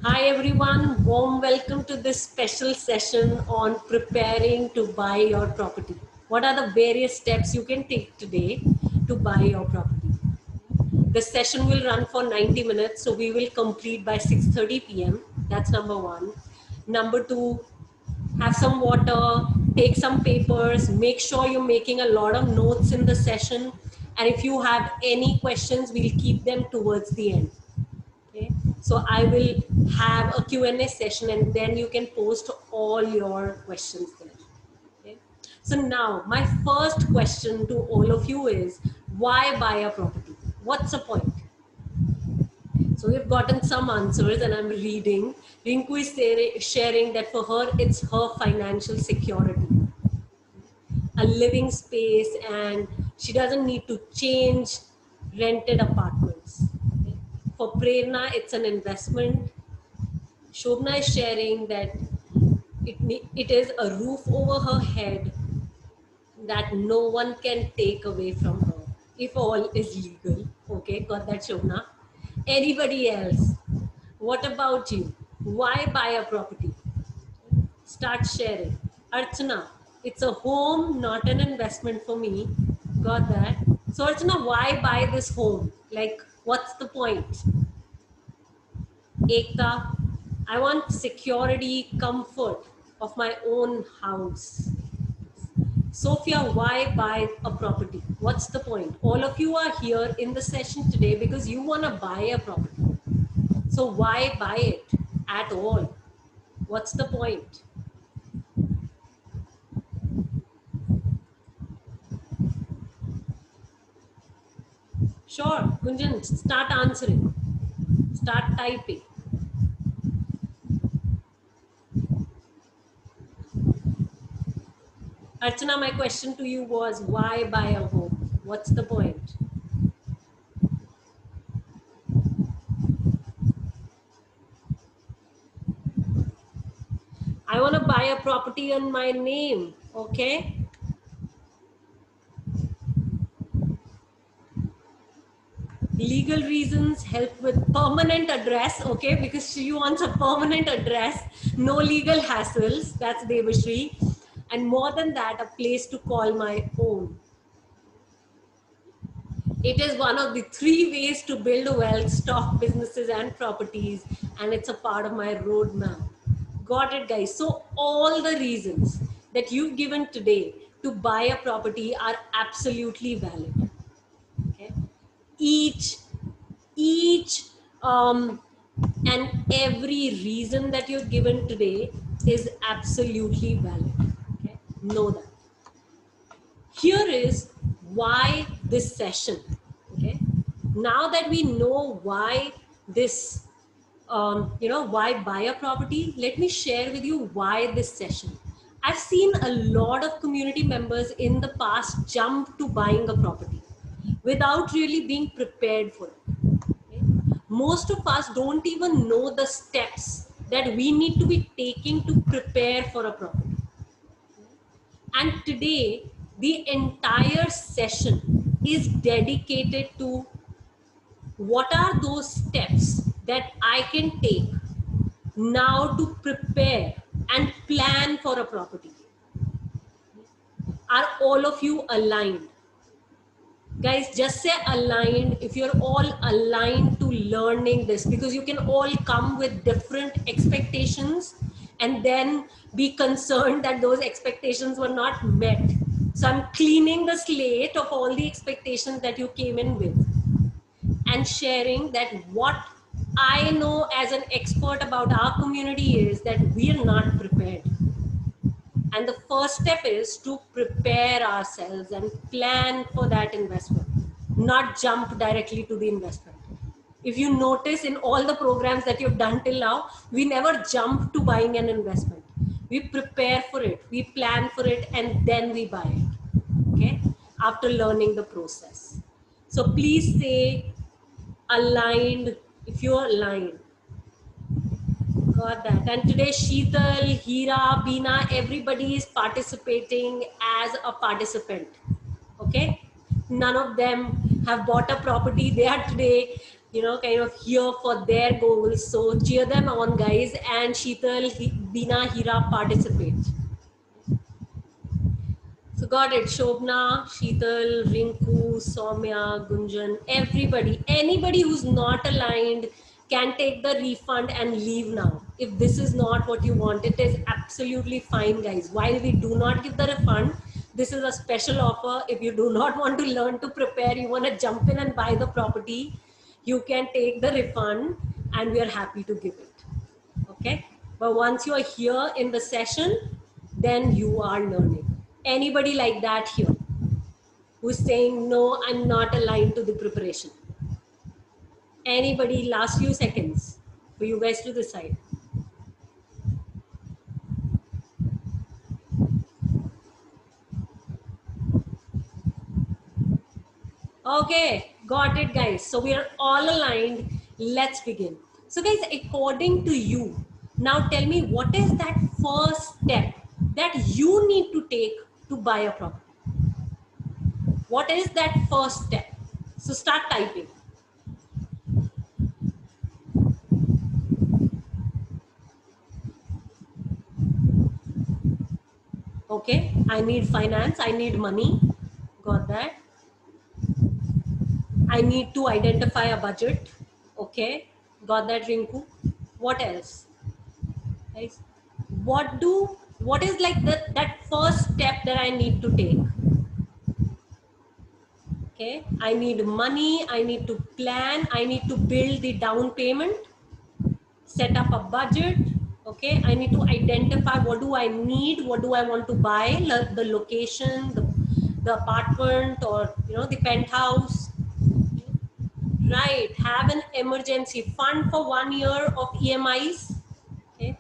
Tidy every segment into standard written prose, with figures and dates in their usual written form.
Hi everyone, warm welcome to this special session on preparing to buy your property. What are the various steps you can take today to buy your property? The session will run for 90 minutes, so we will complete by 6:30 p.m. That's number one. Number two, have some water, take some papers, make sure you're making a lot of notes in the session. And if you have any questions, we'll keep them towards the end. Okay. So I will have a Q&A session and then you can post all your questions there. Okay. So now my first question to all of you is, why buy a property? What's the point? So we've gotten some answers and I'm reading. Rinku is sharing that for her, it's her financial security, a living space, and she doesn't need to change rented apartments. Okay. For Prerna, it's an investment. Shobna is sharing that it is a roof over her head that no one can take away from her if all is legal. Okay, got that, Shobna? Anybody else? What about you? Why buy a property? Start sharing. Archana, it's a home, not an investment for me. Got that? So, Archana, why buy this home? Like, what's the point? Ekta, I want security, comfort of my own house. Sophia, why buy a property? What's the point? All of you are here in the session today because you want to buy a property. So why buy it at all? What's the point? Sure, Gunjan, start answering. Start typing. Archana, my question to you was, why buy a home? What's the point? I want to buy a property on my name, okay? Legal reasons, help with permanent address, okay? Because she wants a permanent address, no legal hassles, that's Devashri. And more than that, a place to call my own. It is one of the 3 ways to build wealth, stock, businesses, and properties, and it's a part of my roadmap. Got it, guys? So all the reasons that you've given today to buy a property are absolutely valid. Okay? Each and every reason that you've given today is absolutely valid. Okay? Know that. Here is why this session. Okay, now that we know why this why buy a property, let me share with you why this session. I've seen a lot of community members in the past jump to buying a property without really being prepared for it. Okay? Most of us don't even know the steps that we need to be taking to prepare for a property. And today, the entire session is dedicated to what are those steps that I can take now to prepare and plan for a property. Are all of you aligned? Guys, just say aligned if you're all aligned to learning this, because you can all come with different expectations and then be concerned that those expectations were not met. So I'm cleaning the slate of all the expectations that you came in with and sharing that what I know as an expert about our community is that we are not prepared. And the first step is to prepare ourselves and plan for that investment, not jump directly to the investment. If you notice in all the programs that you've done till now, we never jump to buying an investment. We prepare for it, we plan for it, and then we buy it. Okay? After learning the process. So please say aligned if you're aligned. Got that. And today, Sheetal, Hira, Beena, everybody is participating as a participant. Okay? None of them have bought a property. They are today kind of here for their goals. So cheer them on, guys. And Sheetal, Bina, Hira participate. So got it. Shobna, Sheetal, Rinku, Soumya, Gunjan, everybody, anybody who's not aligned can take the refund and leave now. If this is not what you want, it is absolutely fine, guys. While we do not give the refund, this is a special offer. If you do not want to learn to prepare, you want to jump in and buy the property, you can take the refund and we are happy to give it. Okay? But once you are here in the session, then you are learning. Anybody like that here who's saying, no, I'm not aligned to the preparation? Anybody? Last few seconds for you guys to decide. Okay, got it, guys. So we are all aligned. Let's begin. So guys, according to you, now tell me, what is that first step that you need to take to buy a property? What is that first step? So start typing. Okay, I need finance, I need money. Got that. I need to identify a budget. Okay, got that, Rinku. What else? Guys, what is like that first step that I need to take? Okay, I need money, I need to plan, I need to build the down payment, set up a budget. Okay, I need to identify what do I need, what do I want to buy, the location, the apartment, or the penthouse. Right, have an emergency fund for 1 year of EMIs. Okay,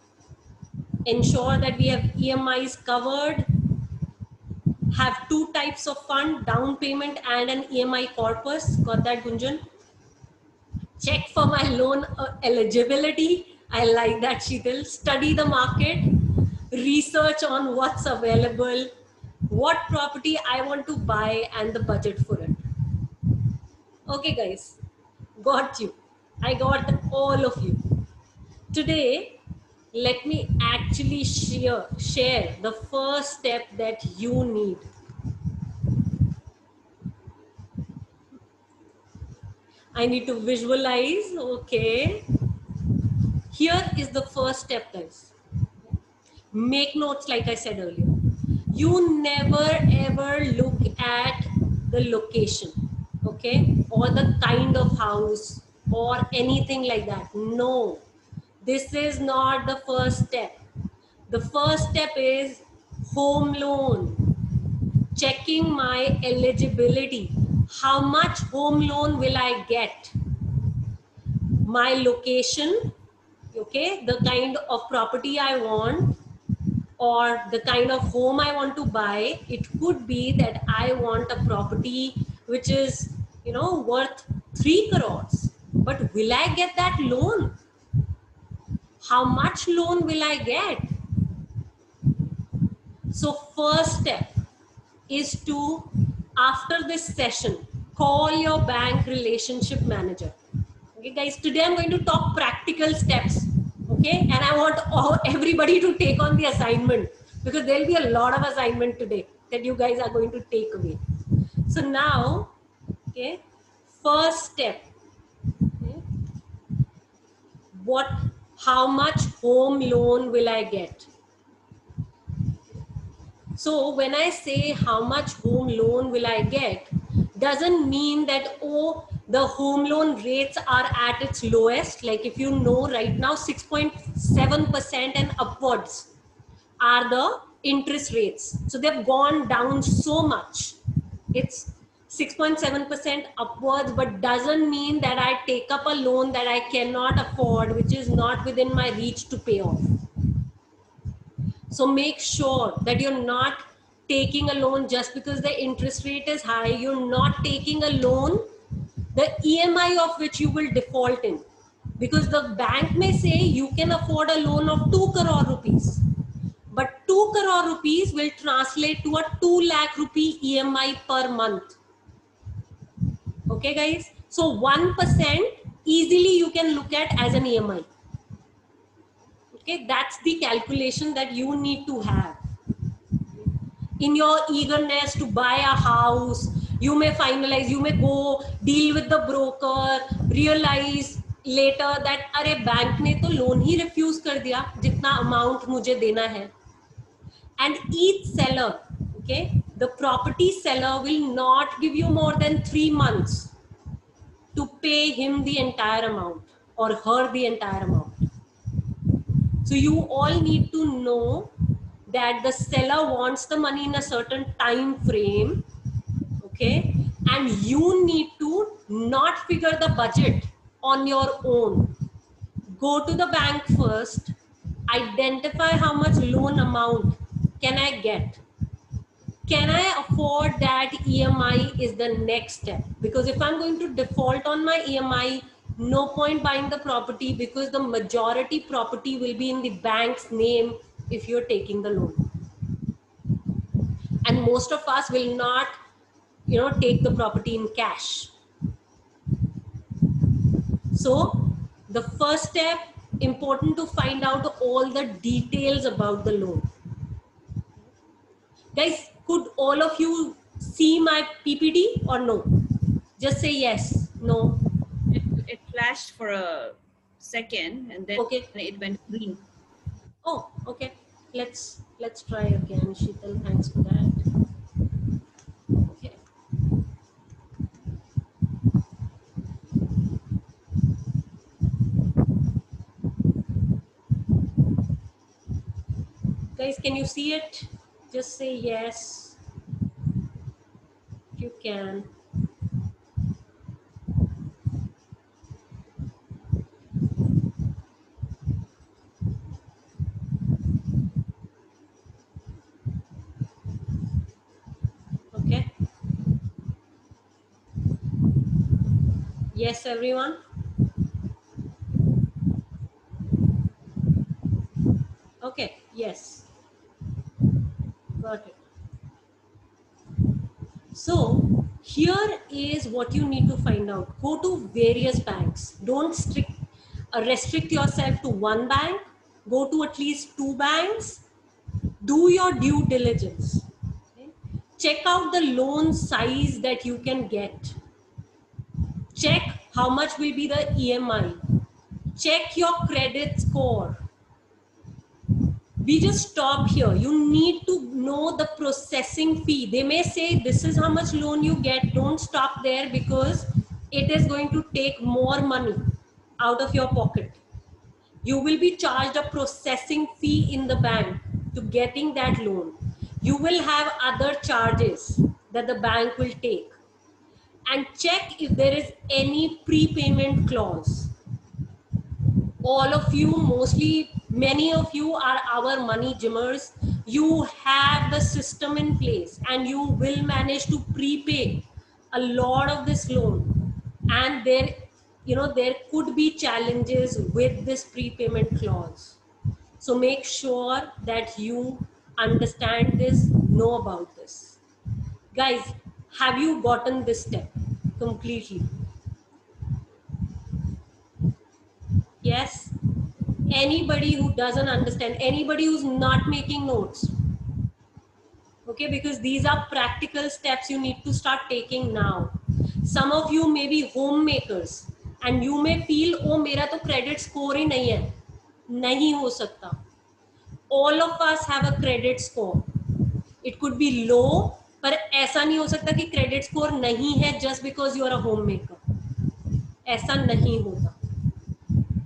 ensure that we have EMIs covered. Have 2 types of fund, down payment and an EMI corpus. Got that, Gunjan? Check for my loan eligibility. I like that, Sheetal. Study the market, research on what's available, what property I want to buy, and the budget for it. Okay, guys, got you. I got all of you. Today, let me actually share the first step that you need. I need to visualize. Okay. Here is the first step, guys. Make notes, like I said earlier. You never ever look at the location, okay, or the kind of house or anything like that. No, this is not the first step. The first step is home loan. Checking my eligibility. How much home loan will I get? My location, okay, the kind of property I want, or the kind of home I want to buy. It could be that I want a property which is, worth 3 crores. But will I get that loan? How much loan will I get? So first step is to, after this session, call your bank relationship manager. Okay, guys, today I'm going to talk practical steps. Okay, and I want everybody to take on the assignment, because there'll be a lot of assignment today that you guys are going to take away. So now, okay, first step, okay, how much home loan will I get? So when I say how much home loan will I get, doesn't mean that, oh, the home loan rates are at its lowest. Like, if you know, right now 6.7% and upwards are the interest rates. So they've gone down so much. It's 6.7% upwards, but doesn't mean that I take up a loan that I cannot afford, which is not within my reach to pay off. So make sure that you're not taking a loan just because the interest rate is high. You're not taking a loan, the EMI of which you will default in. Because the bank may say you can afford a loan of 2 crore rupees. But 2 crore rupees will translate to a 2 lakh rupee EMI per month. Okay, guys? So 1% easily you can look at as an EMI. Okay, that's the calculation that you need to have. In your eagerness to buy a house, you may finalize, you may go deal with the broker, realize later that अरे bank ने तो loan he refuse कर दिया जितना amount मुझे देना है. And each seller, okay, the property seller will not give you more than 3 months to pay him the entire amount or her the entire amount. So you all need to know that the seller wants the money in a certain time frame, okay, and you need to not figure the budget on your own. Go to the bank first, identify how much loan amount can I get. Can I afford that EMI is the next step, because if I'm going to default on my EMI, no point buying the property, because the majority property will be in the bank's name if you're taking the loan. And most of us will not, take the property in cash. So the first step, important to find out all the details about the loan. Guys, could all of you see my PPT or no? Just say yes, no. It flashed for a second and then Okay. it went green. Oh, okay. Let's try again. Sheetal, thanks for that. Okay. Guys, can you see it? Just say yes. If you can. Okay. Yes, everyone. Okay, yes. Got it. So here is what you need to find out. Go to various banks. Don't restrict yourself to one bank. Go to at least 2 banks. Do your due diligence. Okay? Check out the loan size that you can get. Check how much will be the EMI. Check your credit score. We just stop here. You need to know the processing fee. They may say this is how much loan you get. Don't stop there, because it is going to take more money out of your pocket. You will be charged a processing fee in the bank to getting that loan. You will have other charges that the bank will take. And check if there is any prepayment clause. All of you, mostly many of you are our money gymmers. You have the system in place and you will manage to prepay a lot of this loan. And there could be challenges with this prepayment clause. So make sure that you understand this, know about this. Guys, have you gotten this step completely? Yes? Anybody who doesn't understand, anybody who's not making notes, okay, because these are practical steps you need to start taking now. Some of you may be homemakers and you may feel, oh, मेरा तो credit score ही नहीं है. नहीं हो सकता. All of us have a credit score. It could be low, पर ऐसा नहीं हो सकता कि credit score नहीं है just because you are a homemaker. ऐसा नहीं होता.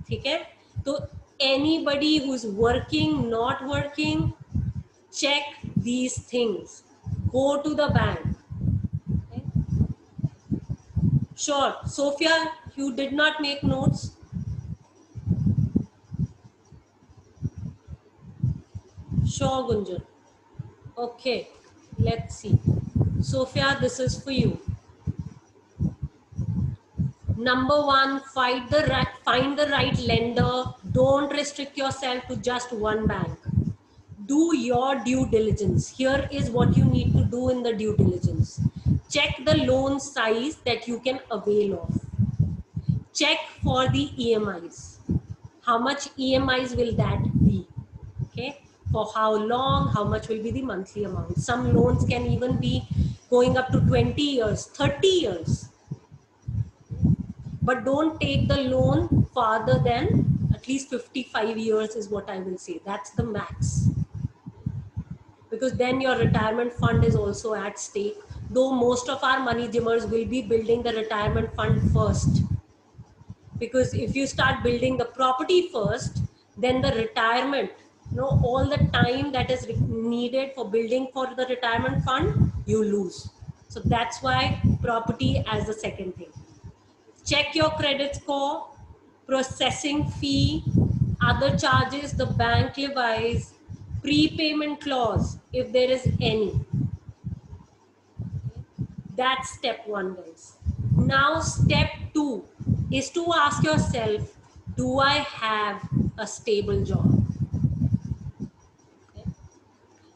ठीक है? तो anybody who's working, not working, check these things. Go to the bank. Okay? Sure. Sophia, you did not make notes. Sure, Gunjan. Okay, let's see. Sophia, this is for you. Number one, find the right lender. Don't restrict yourself to just one bank. Do your due diligence. Here is what you need to do in the due diligence. Check the loan size that you can avail of. check for the EMIs. How much EMIs will that be? Okay, for how long, how much will be the monthly amount? Some loans can even be going up to 20 years, 30 years. But don't take the loan farther than at least 55 years is what I will say. That's the max. Because then your retirement fund is also at stake. Though most of our money gymmers will be building the retirement fund first. Because if you start building the property first, then the retirement, all the time that is needed for building for the retirement fund, you lose. So that's why property as the second thing. Check your credit score, processing fee, other charges the bank levies, prepayment clause, if there is any. That's step one, guys. Now, step two is to ask yourself, do I have a stable job?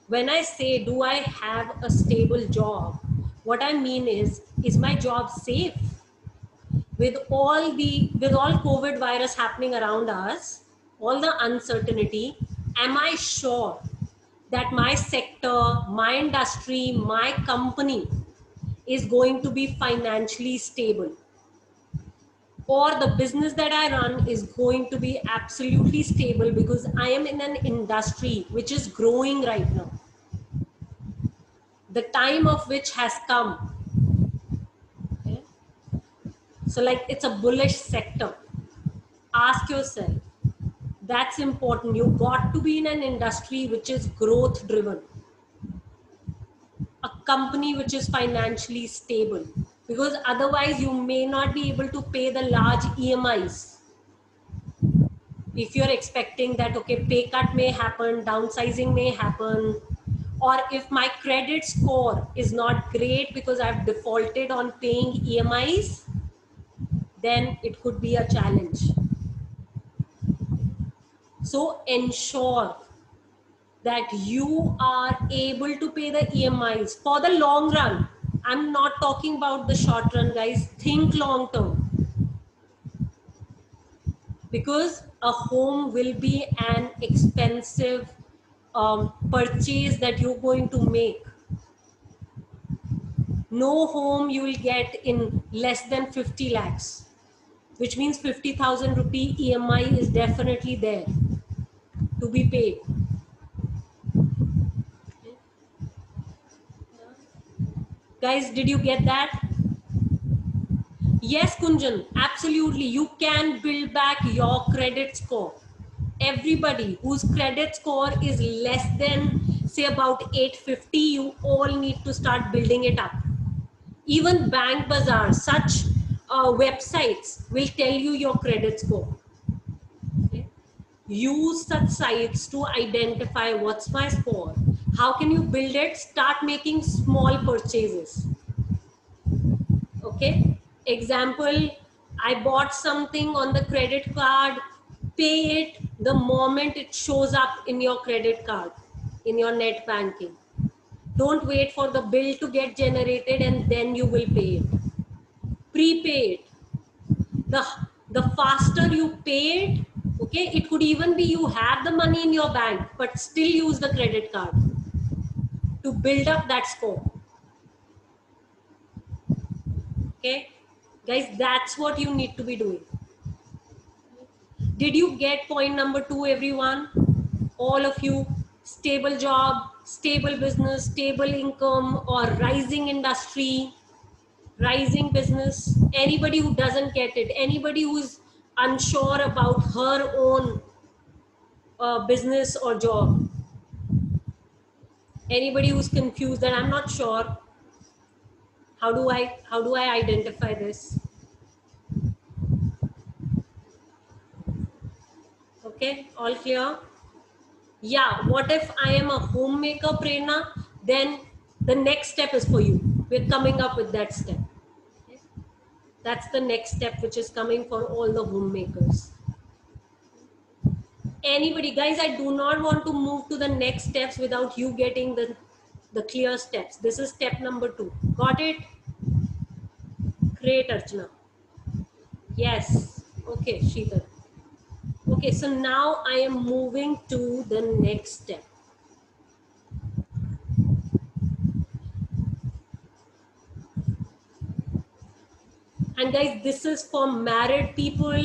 When I say, do I have a stable job? What I mean is my job safe? With all COVID virus happening around us, all the uncertainty, am I sure that my sector, my industry, my company is going to be financially stable? Or the business that I run is going to be absolutely stable because I am in an industry which is growing right now. The time of which has come. Okay? So like it's a bullish sector. Ask yourself, that's important. You got to be in an industry which is growth driven. A company which is financially stable. Because otherwise you may not be able to pay the large EMIs. If you're expecting that, okay, pay cut may happen, downsizing may happen, or if my credit score is not great because I've defaulted on paying EMIs, then it could be a challenge. So ensure that you are able to pay the EMIs for the long run. I'm not talking about the short run, guys. Think long term. Because a home will be an expensive purchase that you're going to make. No home you will get in less than 50 lakhs, which means 50,000 rupee EMI is definitely there to be paid. Guys, did you get that? Yes, Kunjan, absolutely. You can build back your credit score. Everybody whose credit score is less than, say, about 850, you all need to start building it up. Even Bank Bazaar, such websites will tell you your credit score. Okay? Use such sites to identify what's my score. How can you build it? Start making small purchases. Okay, example, I bought something on the credit card, pay it the moment it shows up in your credit card, in your net banking. Don't wait for the bill to get generated and then you will pay it. Prepay it. The faster you pay it, okay, it could even be you have the money in your bank, but still use the credit card to build up that score. Okay, guys, that's what you need to be doing. Did you get point number 2, everyone? All of you, stable job, stable business, stable income, or rising industry, rising business. Anybody who doesn't get it, anybody who's unsure about her own business or job, anybody who's confused that I'm not sure, how do I identify this? Okay, all clear? Yeah, what if I am a homemaker, Prerna? Then the next step is for you. We're coming up with that step. That's the next step which is coming for all the homemakers. Anybody, guys, I do not want to move to the next steps without you getting the clear steps. This is step number 2. Got it? Great, Archana. Yes. Okay, Sheetal. Okay, so now I am moving to the next step. And guys, this is for married people,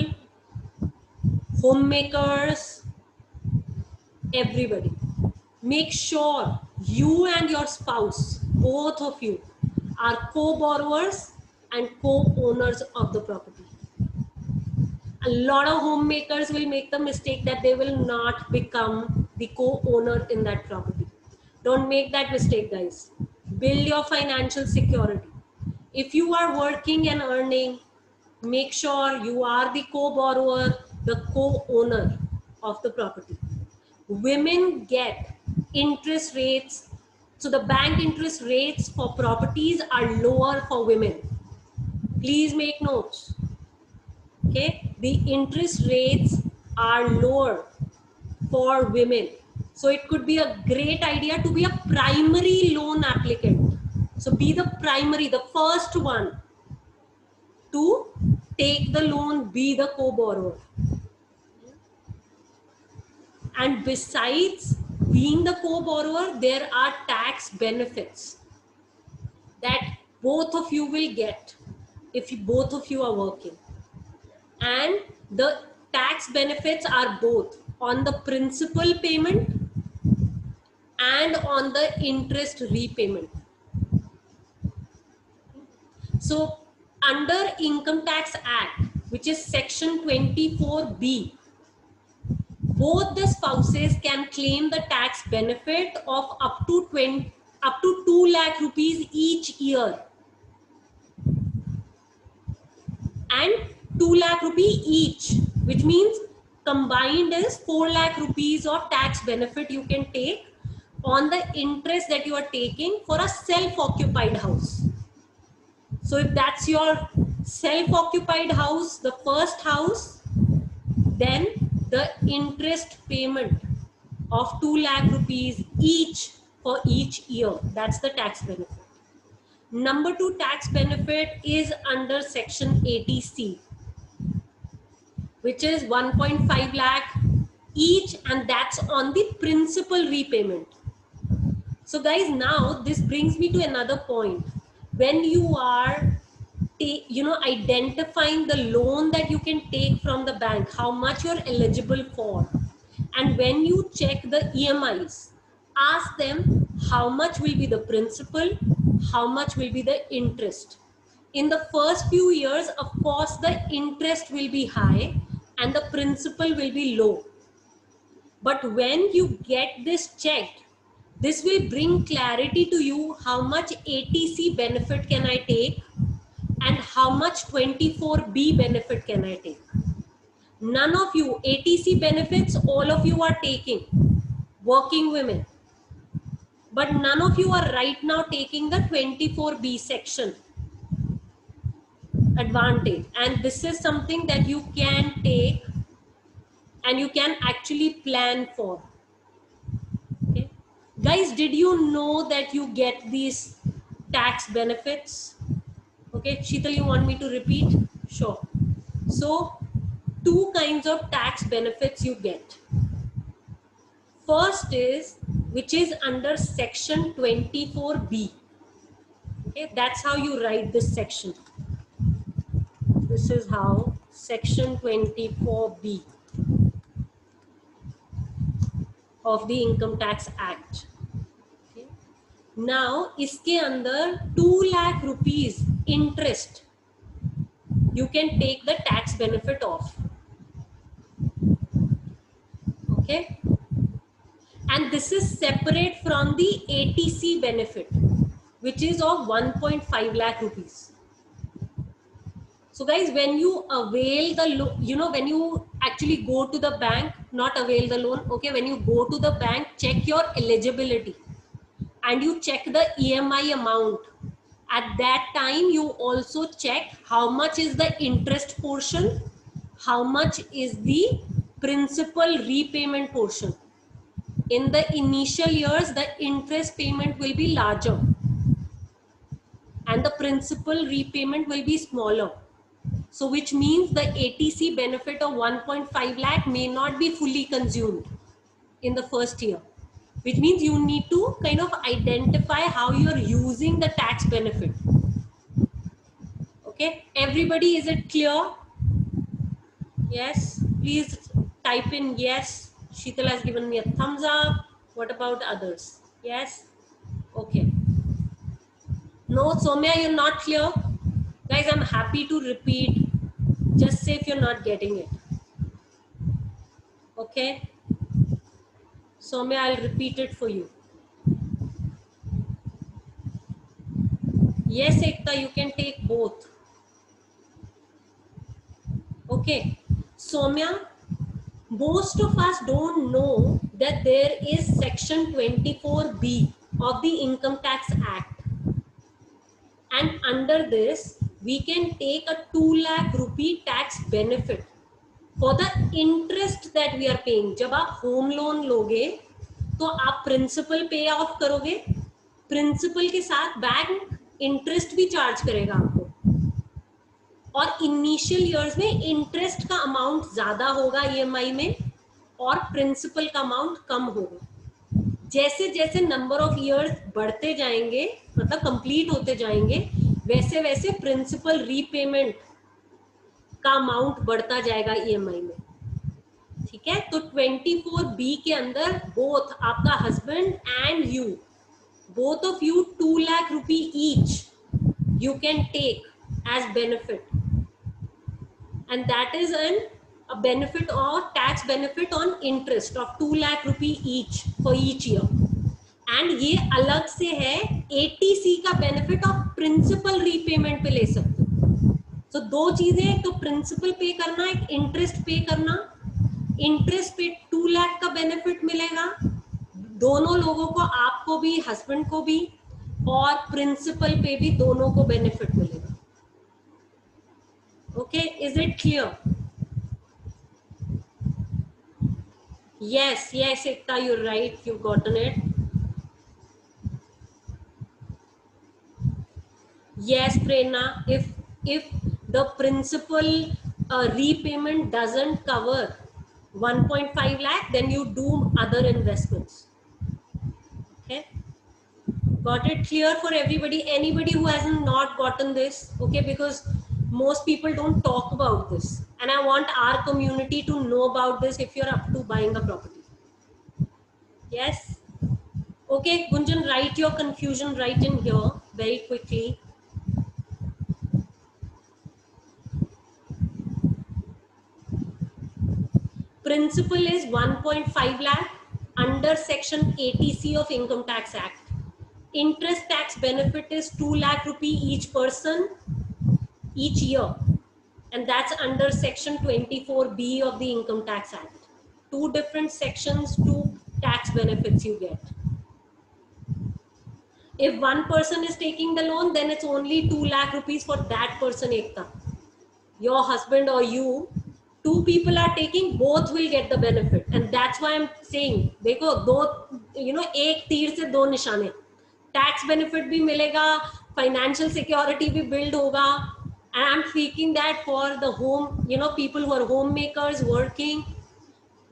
homemakers, everybody. Make sure you and your spouse, both of you, are co-borrowers and co-owners of the property. A lot of homemakers will make the mistake that they will not become the co-owner in that property. Don't make that mistake, guys. Build your financial security. If you are working and earning, make sure you are the co-borrower, the co-owner of the property. Women get interest rates. So the bank interest rates for properties are lower for women. Please make notes. Okay, the interest rates are lower for women. So it could be a great idea to be a primary loan applicant. So be the primary, the first one to take the loan, be the co-borrower. And besides being the co-borrower, there are tax benefits that both of you will get if both of you are working. And the tax benefits are both on the principal payment and on the interest repayment. So under Income Tax Act, which is section 24B, both the spouses can claim the tax benefit of up to 2 lakh rupees each year, and 2 lakh rupee each, which means combined is 4 lakh rupees of tax benefit you can take on the interest that you are taking for a self-occupied house. So if that's your self-occupied house, the first house, then the interest payment of 2 lakh rupees each for each year, that's the tax benefit. Number 2 tax benefit is under section 80C, which is 1.5 lakh each, and that's on the principal repayment. So guys, now this brings me to another point. When you are identifying the loan that you can take from the bank, how much you're eligible for, and when you check the EMIs, ask them how much will be the principal, how much will be the interest. In the first few years, of course, the interest will be high and the principal will be low. But when you get this checked, this will bring clarity to you how much ATC benefit can I take and how much 24B benefit can I take. None of you, ATC benefits, all of you are taking, working women. But none of you are right now taking the 24B section advantage. And this is something that you can take and you can actually plan for. Okay. Guys, did you know that you get these tax benefits? Okay, Sheetal, you want me to repeat? Sure. So, 2 kinds of tax benefits you get. First is, which is under section 24B. Okay, that's how you write this section. This is how section 24B of the Income Tax Act. Okay. Now, iske andar 2 lakh rupees interest you can take the tax benefit of. Okay. And this is separate from the ATC benefit, which is of 1.5 lakh rupees. So guys, when you avail the loan, when you actually go to the bank, not avail the loan, okay, when you go to the bank, check your eligibility and you check the EMI amount. At that time, you also check how much is the interest portion, how much is the principal repayment portion. In the initial years, the interest payment will be larger and the principal repayment will be smaller. So which means the ATC benefit of 1.5 lakh may not be fully consumed in the first year, which means you need to kind of identify how you're using the tax benefit. Okay, everybody, is it clear? Yes, please type in yes. Sheetal has given me a thumbs up. What about others? Yes? Okay. No, Soumya, you're not clear? Guys, I'm happy to repeat. Just say if you're not getting it. Okay? Soumya, I'll repeat it for you. Yes, Ekta, you can take both. Okay. Soumya, most of us don't know that there is section 24B of the Income Tax Act. And under this, we can take a 2 lakh rupee tax benefit for the interest that we are paying. जब आप home loan लोगे तो आप principal पे of करोगे, principal के साथ bank interest भी चार्ज करेगा आपको, और इनिशियल इयर्स में इंटरेस्ट का अमाउंट ज्यादा होगा ईएमआई में और प्रिंसिपल का अमाउंट कम होगा. जैसे जैसे नंबर ऑफ इयर्स बढ़ते जाएंगे, मतलब कंप्लीट होते जाएंगे, वैसे वैसे प्रिंसिपल रीपेमेंट का अमाउंट बढ़ता जाएगा ईएमआई में. ठीक है, तो 24B के अंदर बोथ आपका husband and you, both of you 2 lakh rupee each you can take as benefit, and that is a benefit or tax benefit on interest of 2 lakh rupee each for each year. And ये अलग से है ATC का benefit of principal repayment पे ले सकते हो. तो दो चीजें, एक तो प्रिंसिपल पे करना, एक इंटरेस्ट पे करना. इंटरेस्ट पे 2 लाख का बेनिफिट मिलेगा दोनों लोगों को, आपको भी हस्बैंड को भी, और प्रिंसिपल पे भी दोनों को बेनिफिट मिलेगा. Okay, is it clear? Yes yes Ekta, you right, you gotten it. Yes, Prerna, if the principal repayment doesn't cover 1.5 lakh, then you do other investments. Okay, got it clear for everybody? Anybody who has not gotten this? Okay, because most people don't talk about this, and I want our community to know about this if you're up to buying a property. Yes? Okay, Gunjan, write your confusion right in here very quickly. Principal is 1.5 lakh under section ATC of Income Tax Act. Interest tax benefit is 2 lakh rupee each person each year, and that's under section 24B of the Income Tax Act. Two different sections, two tax benefits you get. If one person is taking the loan, then it's only 2 lakh rupees for that person, Ekta. Your husband or you, two people are taking, both will get the benefit, and that's why I'm saying, देखो दो, एक तीर से दो निशाने, tax benefit भी मिलेगा, financial security भी build होगा, and I'm thinking that for the home, people who are homemakers working,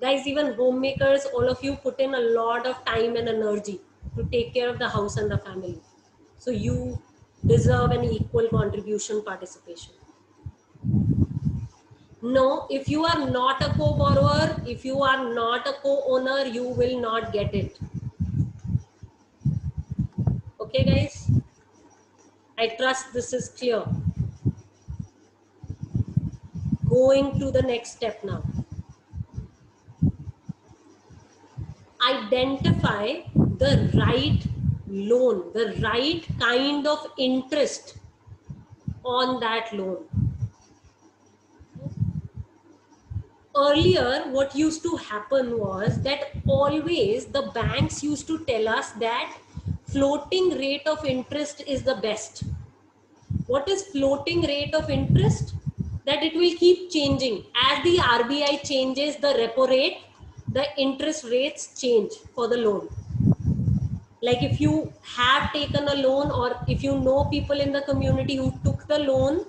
guys, even homemakers, all of you put in a lot of time and energy to take care of the house and the family, so you deserve an equal contribution participation. No, if you are not a co-borrower, if you are not a co-owner, you will not get it. Okay, guys? I trust this is clear. Going to the next step now. Identify the right loan, the right kind of interest on that loan. Earlier, what used to happen was that always the banks used to tell us that floating rate of interest is the best. What is floating rate of interest? That it will keep changing. As the RBI changes the repo rate, the interest rates change for the loan. Like if you have taken a loan, or if you know people in the community who took the loan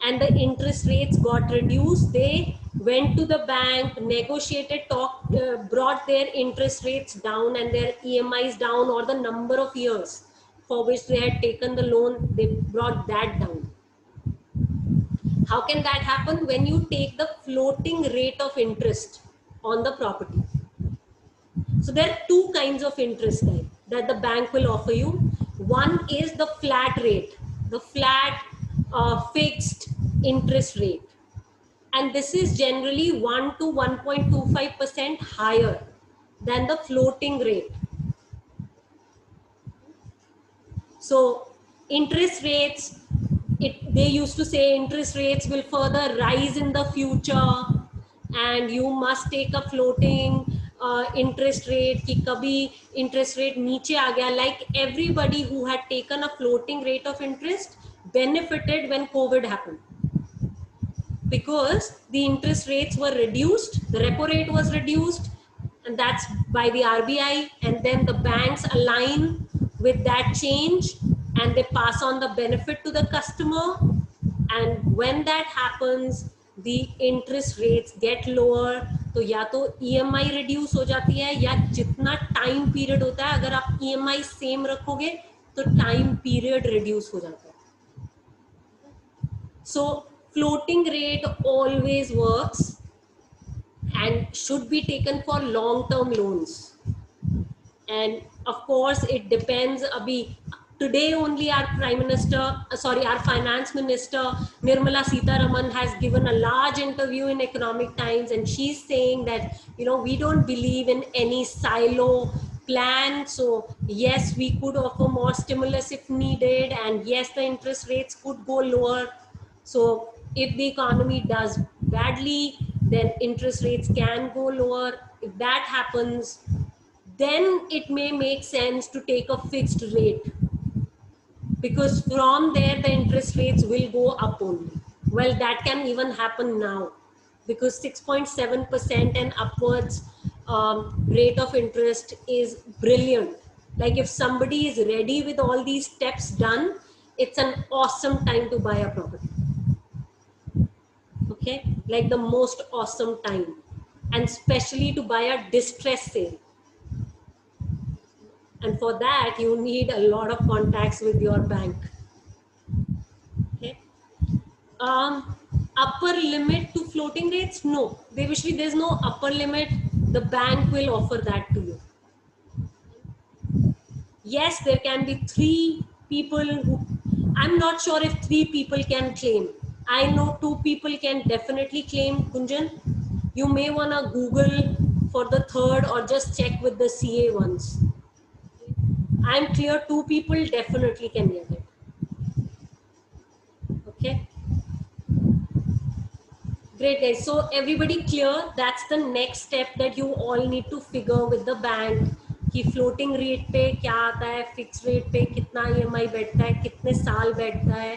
and the interest rates got reduced, they went to the bank, negotiated, talked, brought their interest rates down and their EMIs down, or the number of years for which they had taken the loan, they brought that down. How can that happen? When you take the floating rate of interest on the property. So there are two kinds of interest type that the bank will offer you. One is the flat rate, the flat fixed interest rate. And this is generally 1 to 1.25% higher than the floating rate. So interest rates, they used to say interest rates will further rise in the future and you must take a floating interest rate ki kabhi interest rate niche aa gaya. Like everybody who had taken a floating rate of interest benefited when COVID happened, because the interest rates were reduced, the repo rate was reduced, and that's by the RBI, and then the banks align with that change and they pass on the benefit to the customer. And when that happens, the interest rates get lower. तो या तो EMI reduce हो जाती है, या जितना time period होता है, अगर आप EMI same रखोगे तो time period reduce हो जाता है. So floating rate always works and should be taken for long-term loans. And of course, it depends. Abhi, today only our our finance minister, Nirmala Sitharaman, has given a large interview in Economic Times, and she's saying that, we don't believe in any silo plan. So yes, we could offer more stimulus if needed, and yes, the interest rates could go lower. So if the economy does badly, then interest rates can go lower. If that happens, then it may make sense to take a fixed rate, because from there the interest rates will go up only. Well, that can even happen now, because 6.7% and upwards rate of interest is brilliant. Like if somebody is ready with all these steps done, it's an awesome time to buy a property. Okay, like the most awesome time, and especially to buy a distress sale. And for that, you need a lot of contacts with your bank. Okay. Upper limit to floating rates? No, Devashri, there's no upper limit. The bank will offer that to you. Yes, there can be 3 people who, I'm not sure if 3 people can claim. I know 2 people can definitely claim, Kunjan. You may want to Google for the third or just check with the CA once. I'm clear 2 people definitely can get it. Okay. Great guys. So everybody clear? That's the next step that you all need to figure with the bank. कि floating rate पे क्या आता है, fixed rate पे कितना EMI बैठता है, कितने साल बैठता है,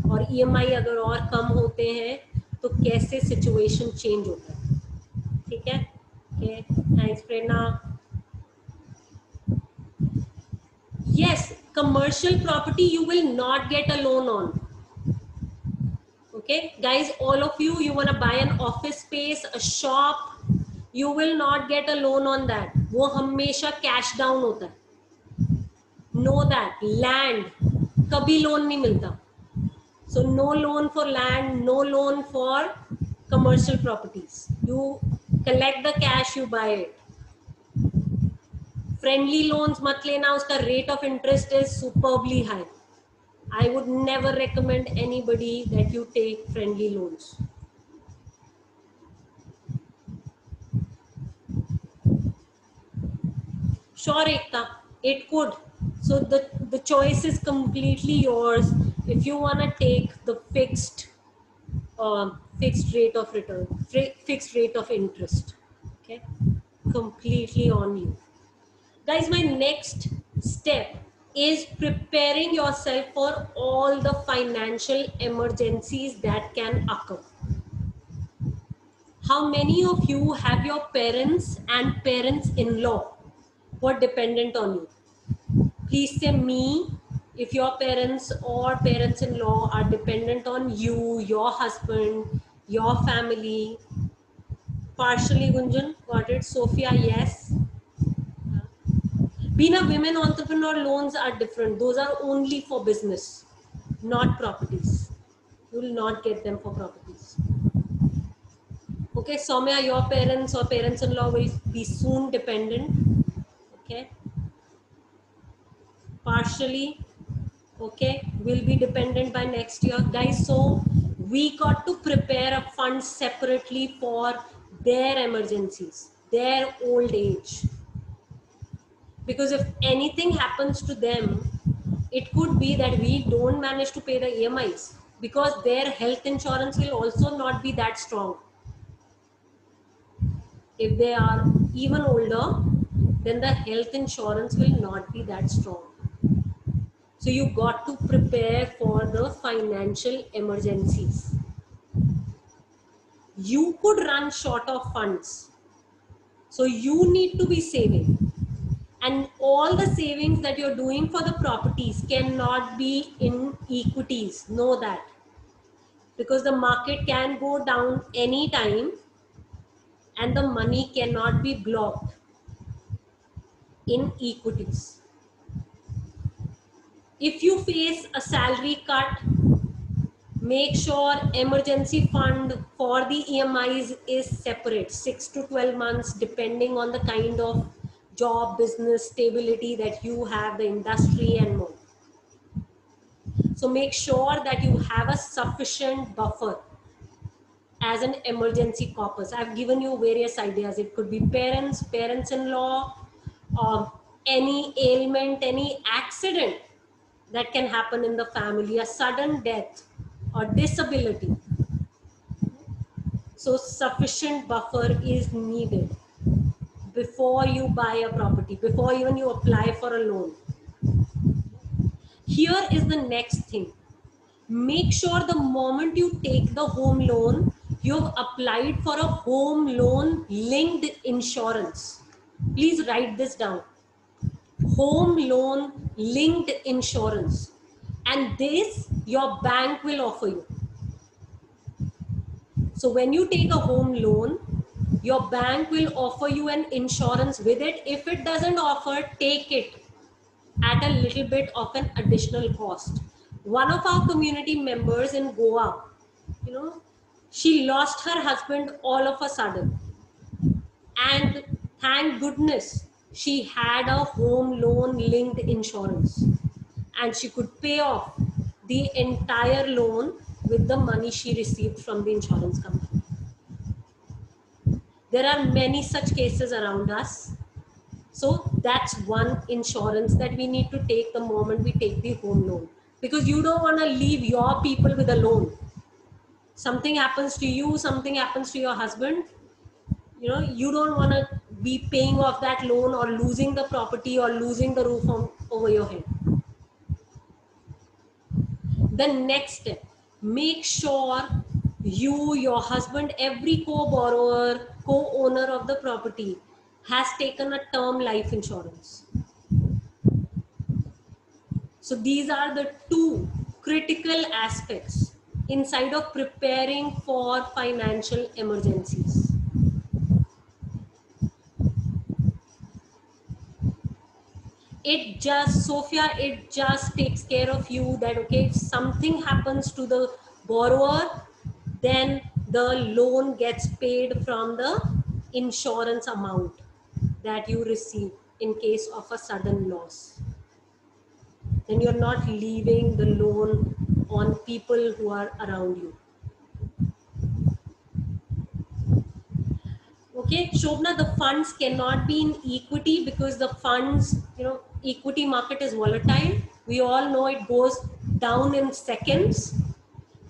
और EMI अगर और कम होते हैं तो कैसे situation change होता है. ठीक है? Okay. Thanks Prerna. Yes, commercial property you will not get a loan on. Okay, guys, all of you, you want to buy an office space, a shop, you will not get a loan on that. वो हमेशा cash down होता है. Know that. Land, कभी loan नहीं मिलता. So no loan for land, no loan for commercial properties. You collect the cash, you buy it. Friendly loans मत लेना, उसका rate of interest is superbly high. I would never recommend anybody that you take friendly loans. Sure, Ekta, it could. So the choice is completely yours. If you want to take the fixed rate of return, fixed rate of interest, okay, completely on you. Guys, my next step is preparing yourself for all the financial emergencies that can occur. How many of you have your parents and parents-in-law who are dependent on you? Please say me, If your parents or parents-in-law are dependent on you, your husband, your family, partially Gunjan, got it? Sophia, yes. Being a women entrepreneur, loans are different. Those are only for business, not properties. You will not get them for properties. Okay, Soumya, your parents or parents-in-law will be soon dependent. Okay, partially. Okay, will be dependent by next year, guys. So we got to prepare a fund separately for their emergencies, their old age. Because if anything happens to them, it could be that we don't manage to pay the EMIs because their health insurance will also not be that strong. If they are even older, then the health insurance will not be that strong. So you got to prepare for the financial emergencies. You could run short of funds. So you need to be saving. And all the savings that you're doing for the properties cannot be in equities. Know that. Because the market can go down anytime and the money cannot be blocked in equities. If you face a salary cut, make sure emergency fund for the EMIs is separate, 6 to 12 months, depending on the kind of job, business, stability that you have, the industry and more. So make sure that you have a sufficient buffer as an emergency corpus. I've given you various ideas. It could be parents, parents-in-law, any ailment, any accident that can happen in the family, a sudden death or disability. So sufficient buffer is needed before you buy a property, before even you apply for a loan. Here is the next thing. Make sure the moment you take the home loan, you've applied for a home loan linked insurance. Please write this down. Home loan linked insurance. And this your bank will offer you. So when you take a home loan, your bank will offer you an insurance with it. If it doesn't offer, take it at a little bit of an additional cost. One of our community members in Goa, she lost her husband all of a sudden. And thank goodness she had a home loan linked insurance. And she could pay off the entire loan with the money she received from the insurance company. There are many such cases around us. So that's one insurance that we need to take the moment we take the home loan. Because you don't want to leave your people with a loan. Something happens to you, something happens to your husband, you don't want to be paying off that loan or losing the property or losing the roof over your head. The next step, make sure you, your husband, every co-borrower, co-owner of the property has taken a term life insurance. So these are the two critical aspects inside of preparing for financial emergencies. It just, Sophia, it just takes care of you that, okay, if something happens to the borrower, then the loan gets paid from the insurance amount that you receive in case of a sudden loss. Then you're not leaving the loan on people who are around you. Okay, Shobna, the funds cannot be in equity because the funds, equity market is volatile. We all know it goes down in seconds.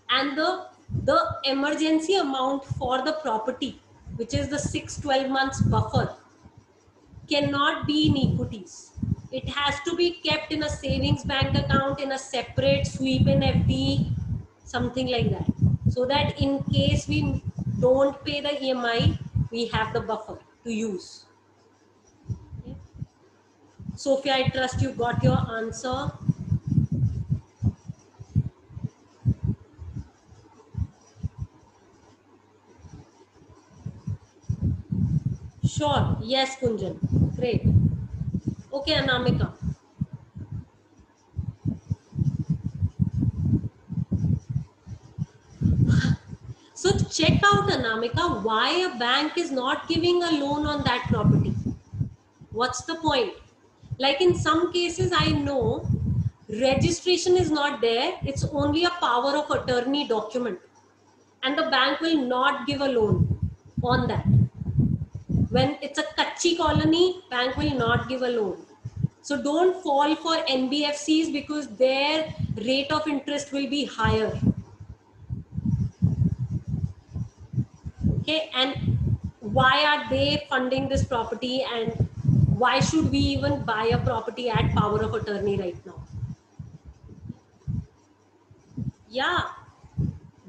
And the emergency amount for the property, which is the 6-12 months buffer, cannot be in equities. It has to be kept in a savings bank account, in a separate sweep in FD, something like that. So that in case we don't pay the EMI, we have the buffer to use. Okay. Sophia, I trust you got your answer. Sure. Yes, Kunjan. Great. Okay, Anamika. So check out, Anamika, why a bank is not giving a loan on that property. What's the point? Like in some cases, I know registration is not there. It's only a power of attorney document. And the bank will not give a loan on that. When it's a kachi colony, bank will not give a loan. So don't fall for NBFCs because their rate of interest will be higher. Okay, and why are they funding this property, and why should we even buy a property at power of attorney right now? Yeah,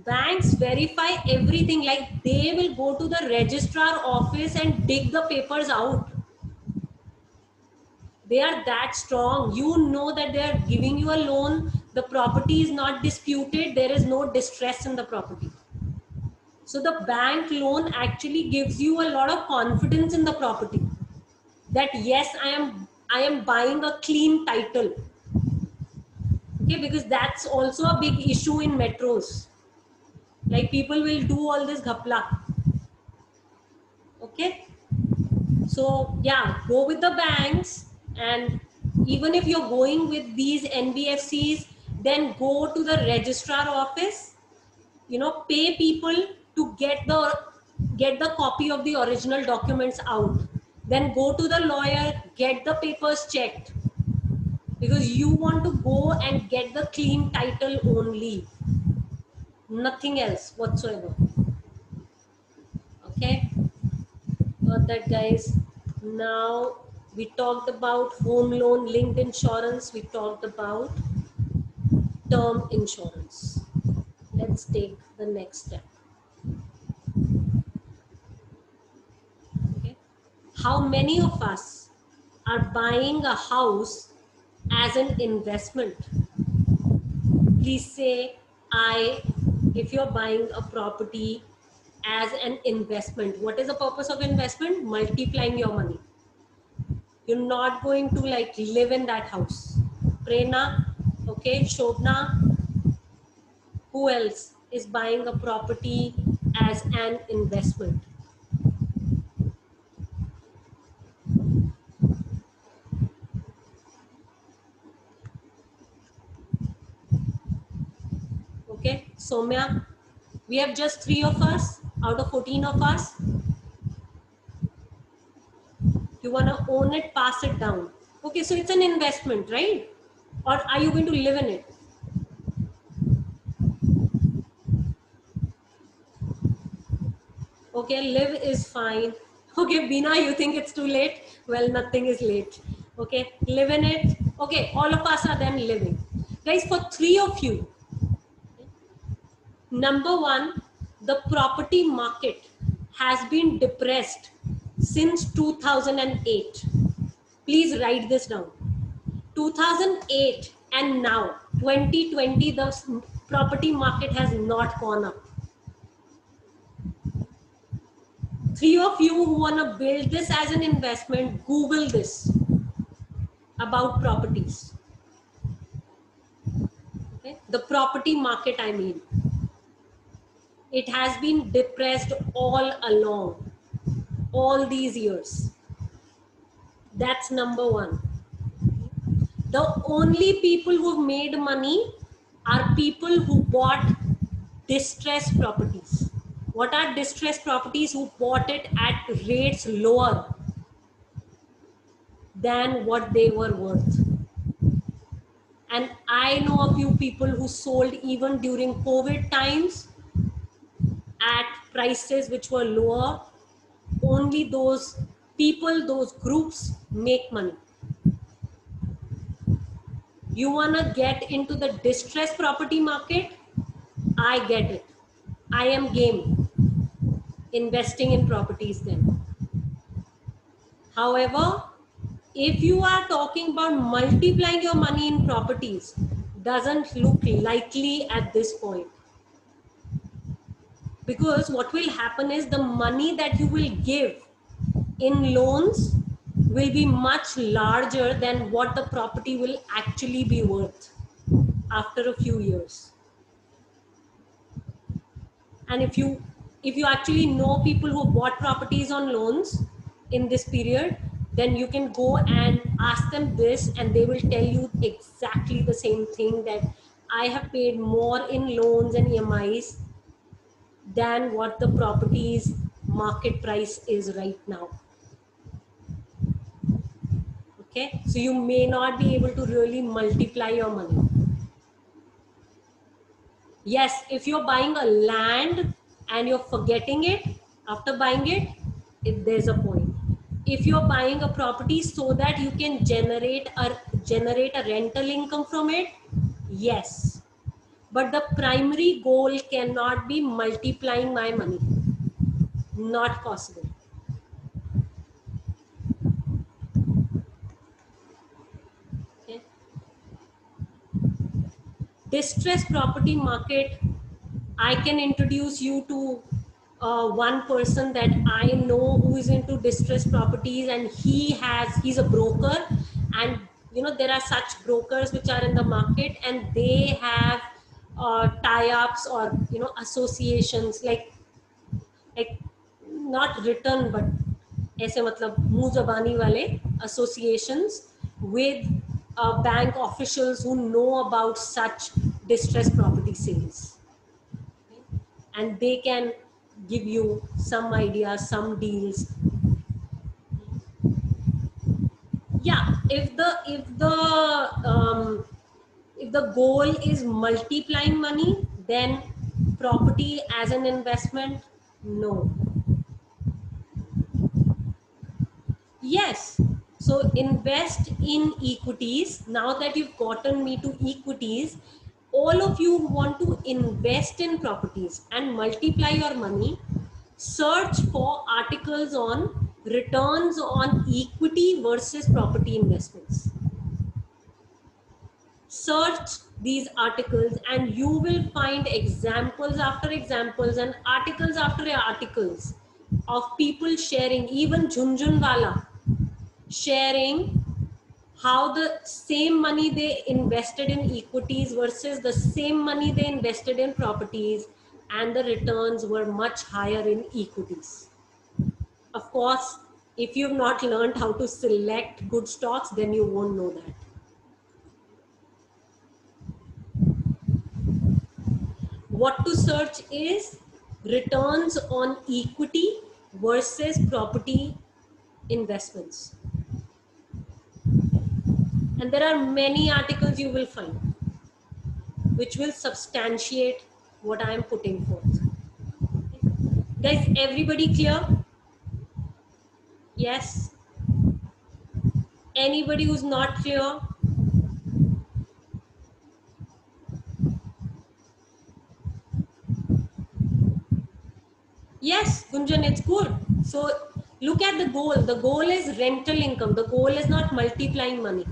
banks verify everything. Like they will go to the registrar office and dig the papers out. They are that strong. You know that they are giving you a loan, the property is not disputed, there is no distress in the property. So the bank loan actually gives you a lot of confidence in the property, that yes, I am buying a clean title. Okay, because that's also a big issue in metros. Like people will do all this ghapla. Okay, so yeah, go with the banks, and even if you're going with these NBFCs, then go to the registrar office, pay people to get the copy of the original documents out, then go to the lawyer, get the papers checked, because you want to go and get the clean title only, nothing else whatsoever. Okay, got that, guys? Now we talked about home loan linked insurance, we talked about term insurance. Let's take the next step. Okay, how many of us are buying a house as an investment? Please say I, if you're buying a property as an investment. What is the purpose of investment? Multiplying your money. You're not going to like live in that house. Prerna, okay, Shobna, who else is buying a property as an investment? Okay, Somya, we have just 3 of us out of 14 of us. You want to own it, pass it down. Okay, so it's an investment, right? Or are you going to live in it? Okay, live is fine. Okay, Bina, you think it's too late? Well, nothing is late. Okay, live in it. Okay, all of us are then living. Guys, for 3 of you, number one, the property market has been depressed since 2008. Please write this down. 2008 and now 2020, the property market has not gone up. 3 of you who want to build this as an investment, Google this about properties. Okay? The property market, I mean, it has been depressed all along, all these years. That's number one. The only people who've made money are people who bought distressed properties. What are distressed properties? Who bought it at rates lower than what they were worth. And I know a few people who sold even during COVID times at prices which were lower. Only those people, those groups make money. You want to get into the distressed property market? I get it. I am game investing in properties then. However, if you are talking about multiplying your money in properties, doesn't look likely at this point. Because what will happen is the money that you will give in loans will be much larger than what the property will actually be worth after a few years. And if you actually know people who bought properties on loans in this period, then you can go and ask them this and they will tell you exactly the same thing, that I have paid more in loans and EMIs than what the property's market price is right now. Okay, so you may not be able to really multiply your money. Yes, if you're buying a land and you're forgetting it after buying it, there's a point. If you're buying a property so that you can generate a rental income from it, yes. But the primary goal cannot be multiplying my money. Not possible. Okay. Distressed property market, I can introduce you to one person that I know who is into distressed properties, and he's a broker, and there are such brokers which are in the market, and they have tie-ups or associations, like not written but ऐसे मतलब मुंह जबानी वाले associations with bank officials who know about such distressed property sales, and they can give you some ideas, some deals. Yeah, if the goal is multiplying money, then property as an investment, no. Yes. So invest in equities. Now that you've gotten me to equities, all of you who want to invest in properties and multiply your money, search for articles on returns on equity versus property investments. Search these articles and you will find examples after examples and articles after articles of people sharing, even Jhunjhunwala sharing how the same money they invested in equities versus the same money they invested in properties, and the returns were much higher in equities. Of course, if you've not learned how to select good stocks, then you won't know that. What to search is returns on equity versus property investments. And there are many articles you will find which will substantiate what I am putting forth. Guys, everybody clear? Yes? Anybody who's not clear? Yes, Gunjan, it's good. So look at the goal. The goal is rental income. The goal is not multiplying money.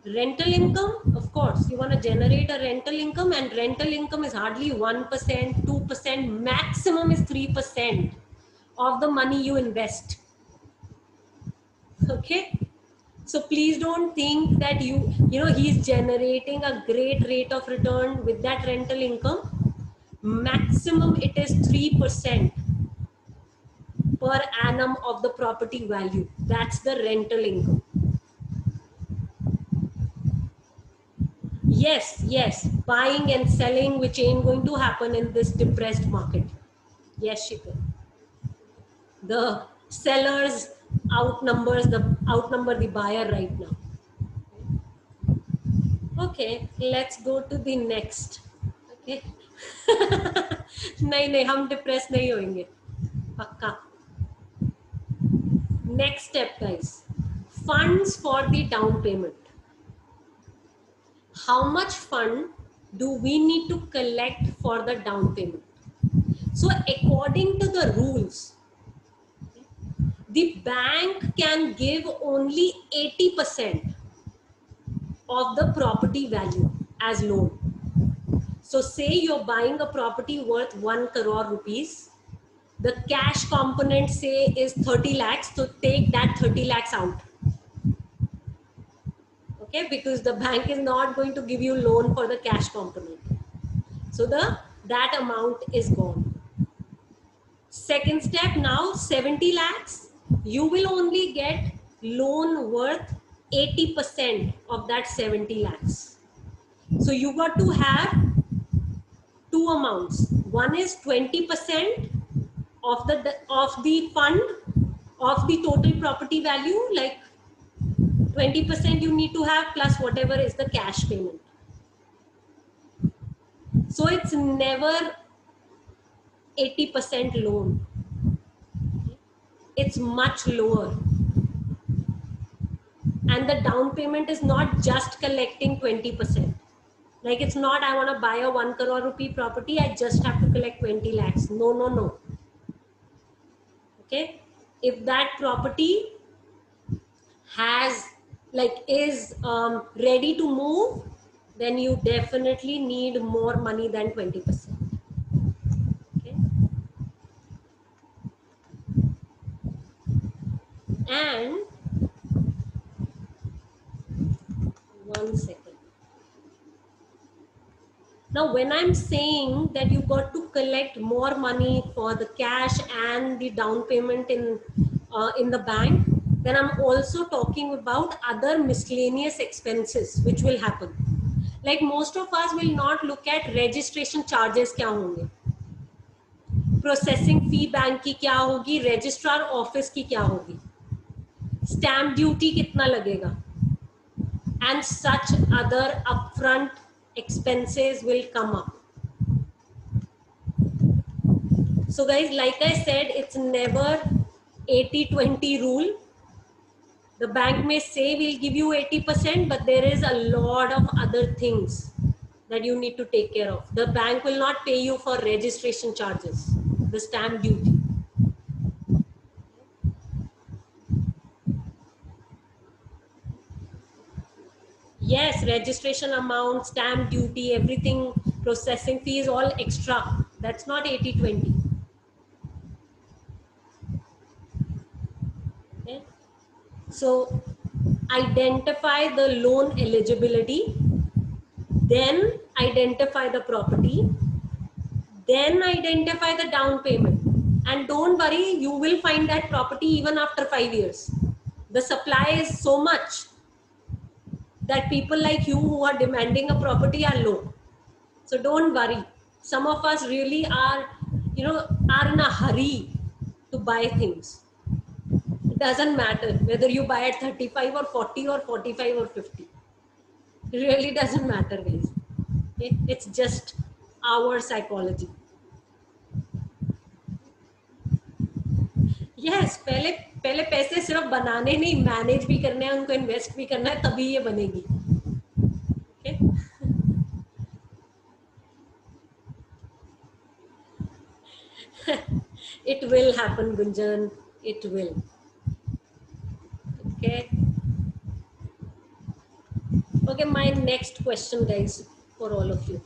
Rental income, of course, you want to generate a rental income, and rental income is hardly 1%, 2%, maximum is 3% of the money you invest. Okay? So please don't think that he's generating a great rate of return with that rental income. Maximum it is 3% per annum of the property value. That's the rental income. Yes, buying and selling, which ain't going to happen in this depressed market. Yes, Shikha. The sellers outnumber the buyer right now. Okay, let's go to the next. Okay. नहीं हम depress नहीं होंगे पक्का. Next step, guys. Funds for the down payment. How much fund do we need to collect for the down payment? So according to the rules, the bank can give only 80% of the property value as loan. So say you're buying a property worth 1 crore rupees, The cash component say is 30 lakhs, so take that 30 lakhs out. Okay, because the bank is not going to give you loan for the cash component. So that amount is gone. Second step, now 70 lakhs, you will only get loan worth 80% of that 70 lakhs. So you got to have two amounts. One is 20% of the fund of the total property value, like 20% you need to have plus whatever is the cash payment. So it's never 80% loan. It's much lower. And the down payment is not just collecting 20%. Like it's not, I want to buy a 1 crore rupee property, I just have to collect 20 lakhs. No, no, no. Okay. If that property has, like, is ready to move, then you definitely need more money than 20%. Okay. And one second. Now, when I'm saying that you got to collect more money for the cash and the down payment in the bank, then I'm also talking about other miscellaneous expenses which will happen. Like most of us will not look at registration charges क्या होंगे, processing fee bank की क्या होगी, registrar office की क्या होगी, stamp duty कितना लगेगा, and such other upfront expenses will come up. So guys, like I said, it's never 80-20 rule. The bank may say we'll give you 80%, but there is a lot of other things that you need to take care of. The bank will not pay you for registration charges, the stamp duty. Yes, registration amount, stamp duty, everything, processing fees, all extra. That's not 80-20. Okay. So identify the loan eligibility, then identify the property, then identify the down payment. And don't worry, you will find that property even after 5 years. The supply is so much that people like you who are demanding a property are low. So don't worry. Some of us really are, are in a hurry to buy things. It doesn't matter whether you buy at 35 or 40 or 45 or 50. It really doesn't matter, guys. Okay? It's just our psychology. Yes, पहले पैसे सिर्फ बनाने नहीं, manage भी करने हैं, उनको invest भी करना है, तभी ये बनेगी. Okay? It will happen, Gunjan. It will. Okay. Okay, my next question, guys, for all of you.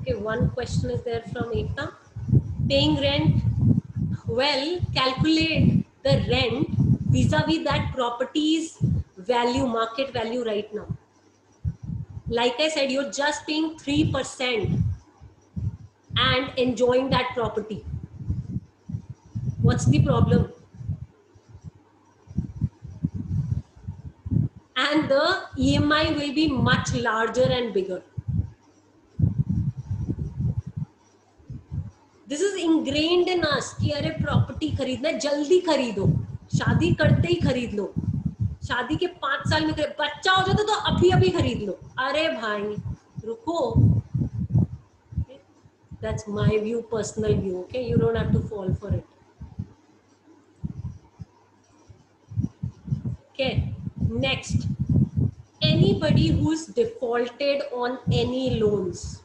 Okay, one question is there from Ekta. Paying rent. Well, calculate the rent vis-a-vis that property's value, market value right now. Like I said, you're just paying 3% and enjoying that property. What's the problem? And the EMI will be much larger and bigger. This is ingrained in us कि अरे property खरीदना है, जल्दी खरीदो, शादी करते ही खरीद लो, शादी के 5 साल में बच्चा हो जाता तो अभी अभी खरीद लो. अरे भाई रुको. That's my view, personal view. Okay, you don't have to fall for it. Okay, next, anybody who's defaulted on any loans.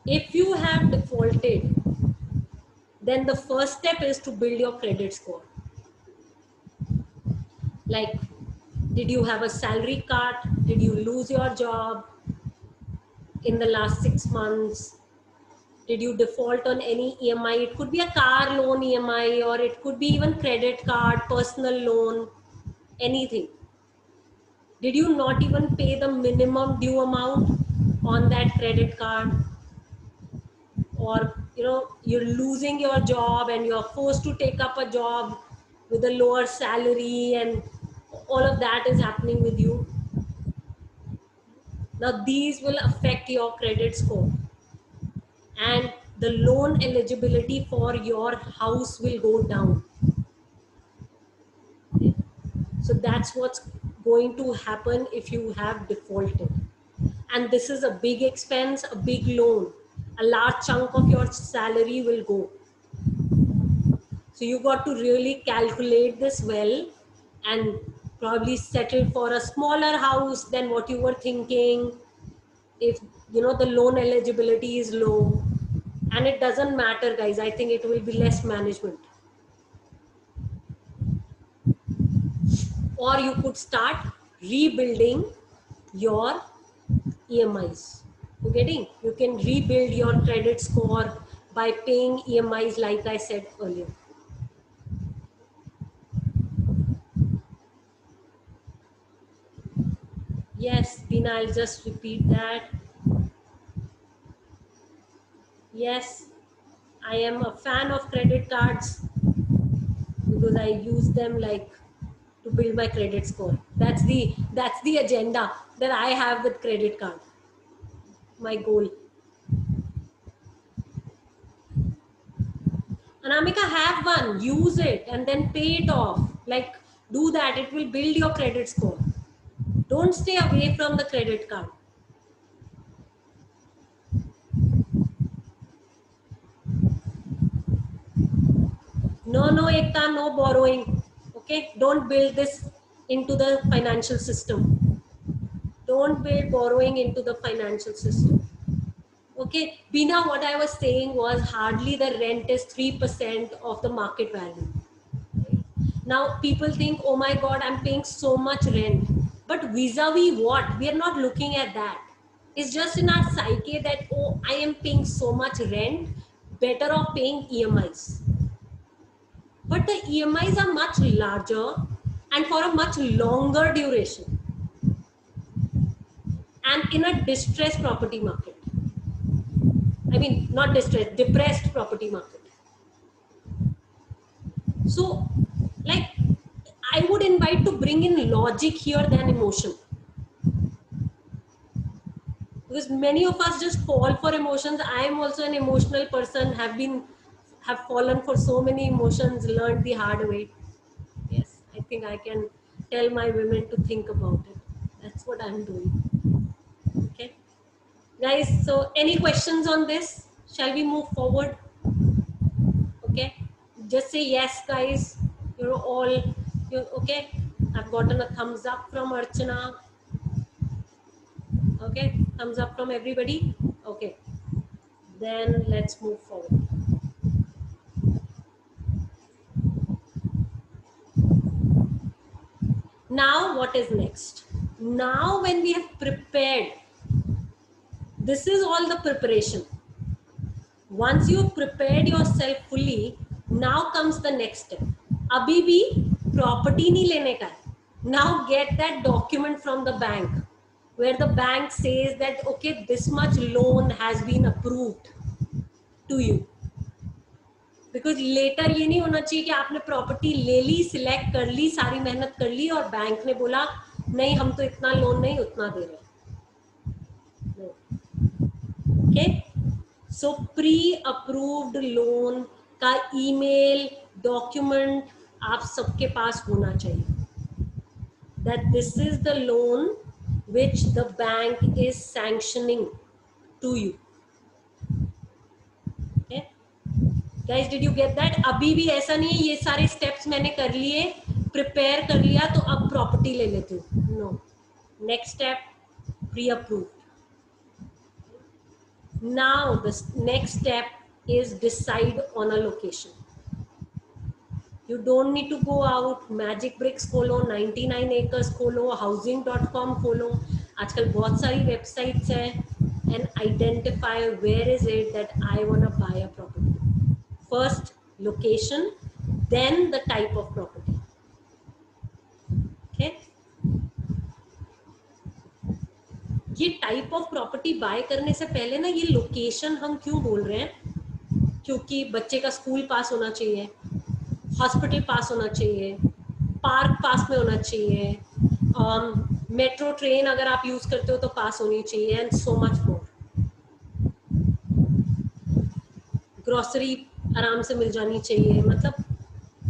If you have defaulted, then the first step is to build your credit score. Like, did you have a salary cut? Did you lose your job? in the last 6 months? Did you default on any EMI? It could be a car loan EMI, or it could be even credit card, personal loan, anything. Did you not even pay the minimum due amount on that credit card? Or you're losing your job and you're forced to take up a job with a lower salary, and all of that is happening with you. Now these will affect your credit score, and the loan eligibility for your house will go down. So that's what's going to happen if you have defaulted. And this is a big expense, a big loan. A large chunk of your salary will go. So you got to really calculate this well, and probably settle for a smaller house than what you were thinking if the loan eligibility is low. And it doesn't matter, guys. I think it will be less management. Or you could start rebuilding your EMIs. You getting? You can rebuild your credit score by paying EMIs, like I said earlier. Yes, Bina, I'll just repeat that. Yes, I am a fan of credit cards because I use them like to build my credit score. That's the agenda that I have with credit card. My goal. Anamika, have one, use it, and then pay it off. Like, do that. It will build your credit score. Don't stay away from the credit card. No, Ekta, no borrowing. Okay, don't build this into the financial system. Don't build borrowing into the financial system. Okay, Bina, what I was saying was hardly the rent is 3% of the market value. Now people think, oh my God, I'm paying so much rent. But vis-a-vis what? We are not looking at that. It's just in our psyche that, oh, I am paying so much rent, better off paying EMIs. But the EMIs are much larger and for a much longer duration, and in a distressed property market. I mean, not distressed, depressed property market. So, like, I would invite to bring in logic here than emotion. Because many of us just fall for emotions. I am also an emotional person, have fallen for so many emotions, learned the hard way. Yes, I think I can tell my women to think about it. That's what I'm doing. Okay. Guys, so any questions on this? Shall we move forward? Okay. Just say yes, guys. You're okay. I've gotten a thumbs up from Archana. Okay. Thumbs up from everybody. Okay. Then let's move forward. Now, what is next? Now, when we have prepared, this is all the preparation. Once you've prepared yourself fully, now comes the next step. Abhi bhi property nahi lene ka hai. Now get that document from the bank where the bank says that, okay, this much loan has been approved to you. Because later ये नहीं होना चाहिए कि आपने property ले ली, select कर ली, सारी मेहनत कर ली और बैंक ने बोला नहीं हम तो इतना लोन नहीं उतना दे रहे. Okay, so pre-approved loan का email document आप सबके पास होना चाहिए. That this is the loan which the bank is sanctioning to you. Okay, guys, did you get that? अभी भी ऐसा नहीं है ये सारे steps मैंने कर लिए, prepare कर लिया तो अब property ले लेती हूँ. No, next step, pre-approved. Now the next step is decide on a location. You don't need to go out. Magic Bricks खोलो, 99 acres खोलो, housing.com खोलो. आजकल बहुत सारी websites हैं. and identify where is it that I want to buy a property. First, location, then the type of property. Okay? ये type of property bye करने से पहले ना, ये लोकेशन हम क्यों बोल रहे हैं? क्योंकि बच्चे का स्कूल पास होना चाहिए, हॉस्पिटल पास होना चाहिए, पार्क पास में होना चाहिए, मेट्रो ट्रेन अगर आप यूज करते हो तो पास होनी चाहिए, and so much more. Grocery आराम से मिल जानी चाहिए, मतलब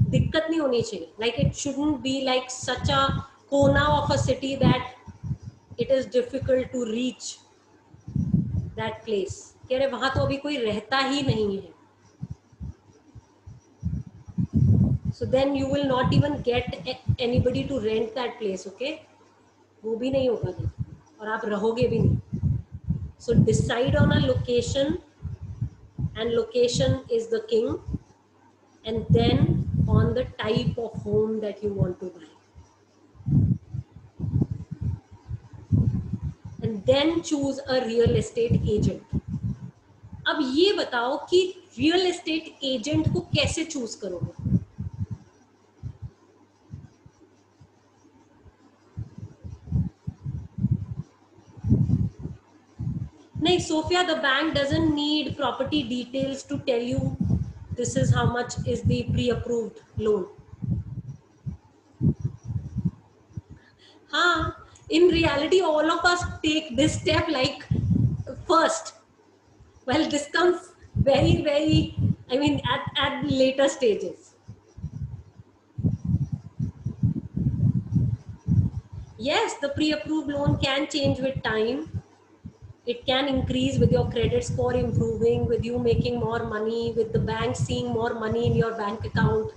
दिक्कत नहीं होनी चाहिए. Like it shouldn't be like such a कोना of a city that it is difficult to reach that place. कह रहे वहां तो अभी कोई रहता ही नहीं है. So then you will not even get anybody to rent that place, okay? वो भी नहीं होगा नहीं, और आप रहोगे भी नहीं. So decide on a location, and location is the king, and then on the type of home that you want to buy, and then choose a real estate agent. अब ये बताओ कि रियल एस्टेट एजेंट को कैसे choose करोगे? नहीं Sophia, the bank doesn't need property details to tell you this is how much is the pre-approved loan. हाँ, in reality all of us take this step like first. Well, this comes very, I mean at later stages. Yes, the pre-approved loan can change with time. It can increase with your credit score improving, with you making more money, with the bank seeing more money in your bank account.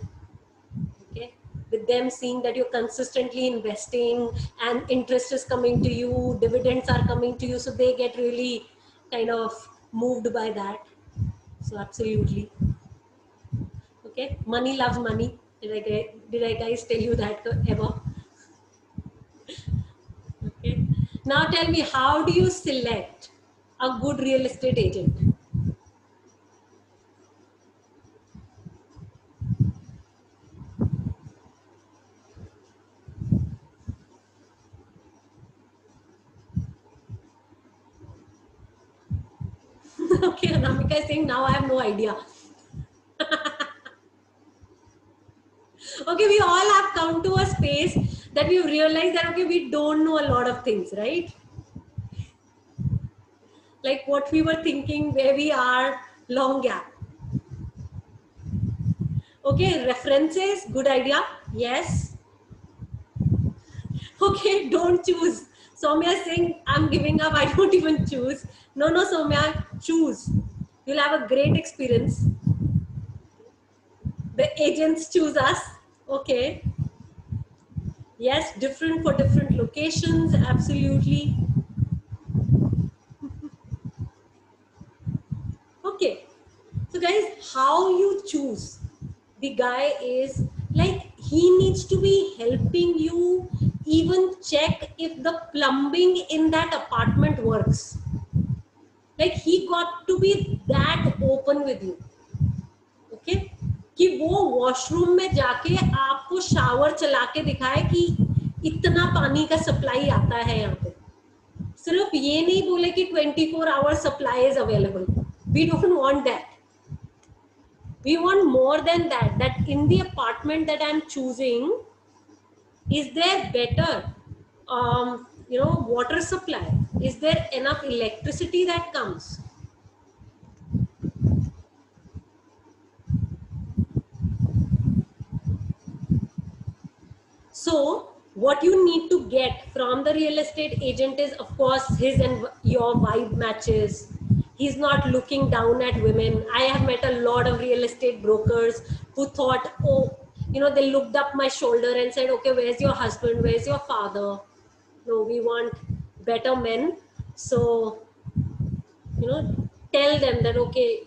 Okay, with them seeing that you're consistently investing and interest is coming to you, dividends are coming to you, so they get really kind of moved by that. So absolutely. Okay, money loves money. Did I guys tell you that ever? Okay. Now tell me, how do you select a good real estate agent? Okay, Anamika is saying now I have no idea. Okay, we all have come to a space that we realize that okay, we don't know a lot of things, right? Like what we were thinking, where we are, long gap. Okay, references, good idea. Yes. Okay, don't choose. Soumya is saying, I'm giving up, I don't even choose. No, Soumya, choose. You'll have a great experience. The agents choose us. Okay. Yes, different for different locations, absolutely. Okay. So guys, how you choose the guy is like he needs to be helping you even check if the plumbing in that apartment works. Like he got to be that open with you. Okay? कि वो washroom में जाके आपको shower चला के दिखाए कि इतना पानी का सप्लाई आता है यहाँ पे. सिर्फ ये नहीं बोले कि 24 hours supply is available. We don't want that. We want more than that. That in the apartment that I'm choosing, is there better, water supply? Is there enough electricity that comes? So what you need to get from the real estate agent is, of course, his and your vibe matches. He's not looking down at women. I have met a lot of real estate brokers who thought, oh, they looked up my shoulder and said, okay, where's your husband? Where's your father? No, we want better men. So, tell them that, okay,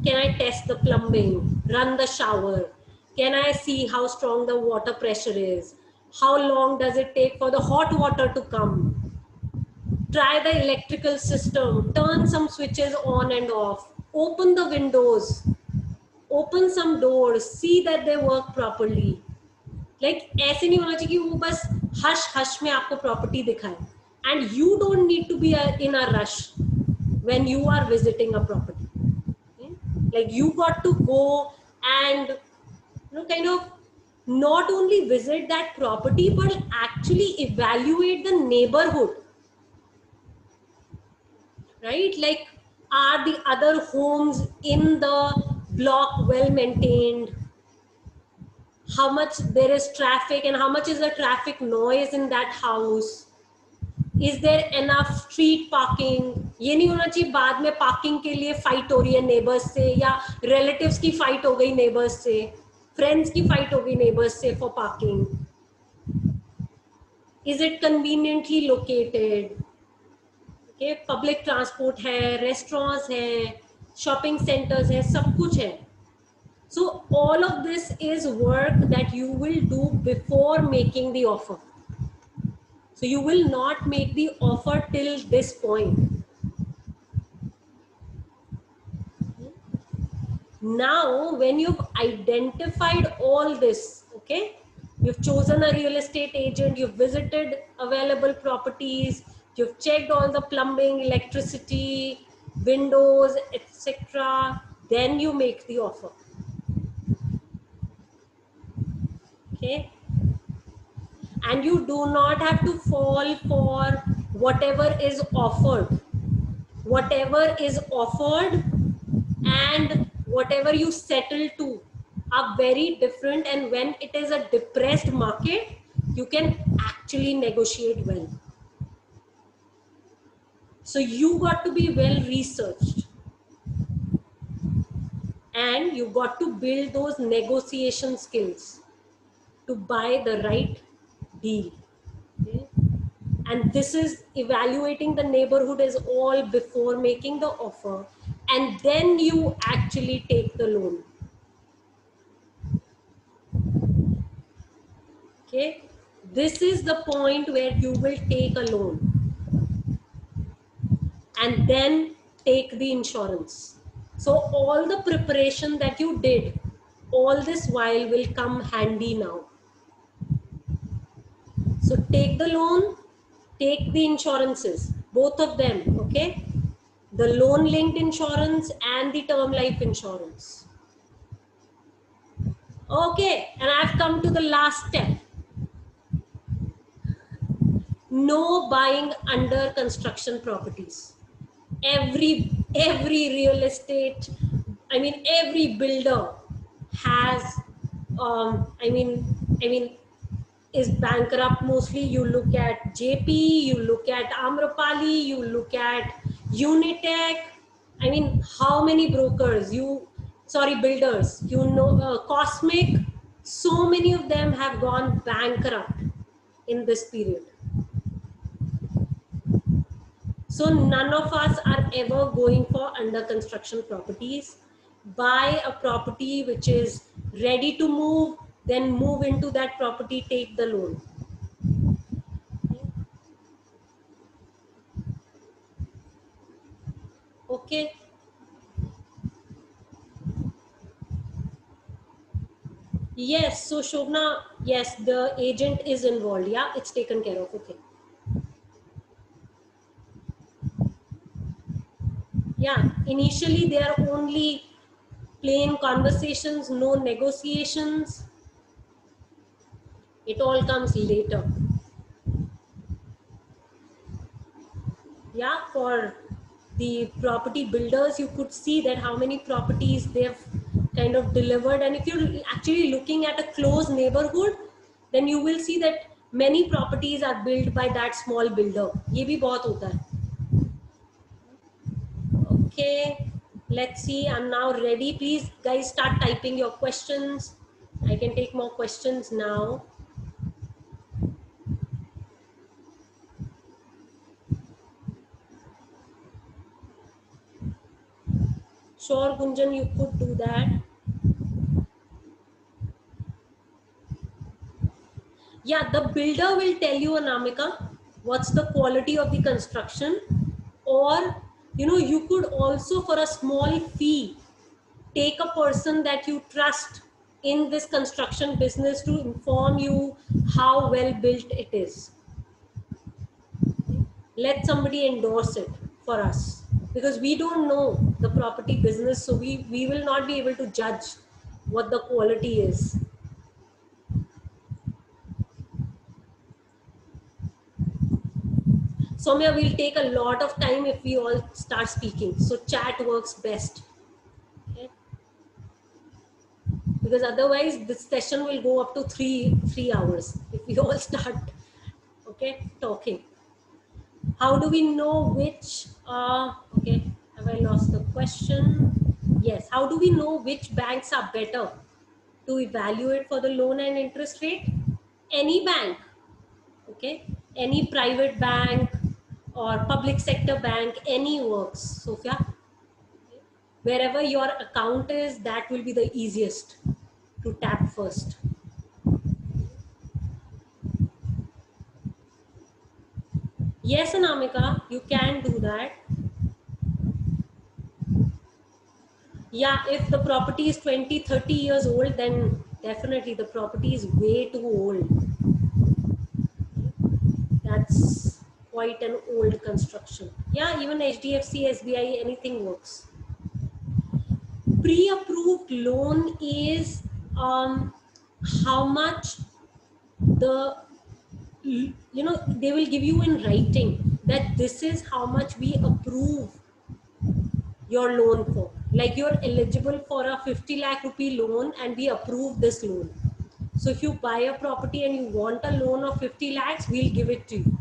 can I test the plumbing, run the shower? Can I see how strong the water pressure is? How long does it take for the hot water to come? Try the electrical system, turn some switches on and off, open the windows, open some doors, see that they work properly. Like ऐसे नहीं होना चाहिए कि वो बस hush hush में आपको property दिखाए. And you don't need to be in a rush when you are visiting a property. Okay? Like you got to go and kind of not only visit that property but actually evaluate the neighborhood, right? Like, are the other homes in the block well maintained? How much there is traffic and how much is the traffic noise in that house? Is there enough street parking? ये नहीं होना चाहिए बाद में parking के लिए fight हो रही है neighbors से, या relatives की fight हो गई neighbors से, friends की fight हो गई neighbors से for parking. Is it conveniently located? Okay, public transport है, restaurants है, shopping centers है, सब कुछ है. So all of this is work that you will do before making the offer. So you will not make the offer till this point. Now, when you've identified all this, okay, you've chosen a real estate agent, you've visited available properties, you've checked all the plumbing, electricity, windows, etc., then you make the offer. Okay, and you do not have to fall for whatever is offered. Whatever is offered and whatever you settle to are very different, and when it is a depressed market, you can actually negotiate well. So you got to be well researched, and you got to build those negotiation skills to buy the right deal. Okay? And this is evaluating the neighborhood is all before making the offer, and then you actually take the loan. Okay, this is the point where you will take a loan and then take the insurance. So all the preparation that you did all this while will come handy now. So take the loan, take the insurances, both of them, okay? The loan linked insurance and the term life insurance. Okay, and I've come to the last step. No buying under construction properties. Every real estate, every builder has, is bankrupt mostly. You look at JP, you look at Amrapali, you look at Unitech. How many brokers? Builders. Cosmic. So many of them have gone bankrupt in this period. So none of us are ever going for under construction properties. Buy a property which is ready to move, then move into that property, take the loan. Okay. Yes, so Shobna, yes, the agent is involved. Yeah, it's taken care of. Okay. Yeah, initially they are only plain conversations, no negotiations. It all comes later. Yeah, for the property builders, you could see that how many properties they've kind of delivered. And if you're actually looking at a close neighborhood, then you will see that many properties are built by that small builder. ये भी बहुत होता है. Okay, let's see. I'm now ready. Please, guys, start typing your questions. I can take more questions now. Sure, Gunjan, you could do that. Yeah, the builder will tell you, Anamika, what's the quality of the construction, or you could also, for a small fee, take a person that you trust in this construction business to inform you how well built it is. Let somebody endorse it for us, because we don't know the property business, so we will not be able to judge what the quality is. Soumya, we'll take a lot of time if we all start speaking, so chat works best. Okay? Because otherwise this session will go up to three hours if we all start talking. How do we know which okay, have I lost the question? Yes, how do we know which banks are better to evaluate for the loan and interest rate? Any bank, okay, any private bank or public sector bank, any works, Sophia. Wherever your account is, that will be the easiest to tap first. Yes, Anamika, you can do that. Yeah, if the property is 20-30 years old, then definitely the property is way too old. That's quite an old construction. Yeah, even HDFC, SBI, anything works. Pre-approved loan is how much they will give you in writing that this is how much we approve your loan for. Like, you're eligible for a 50 lakh rupee loan and we approve this loan. So if you buy a property and you want a loan of 50 lakhs, we'll give it to you.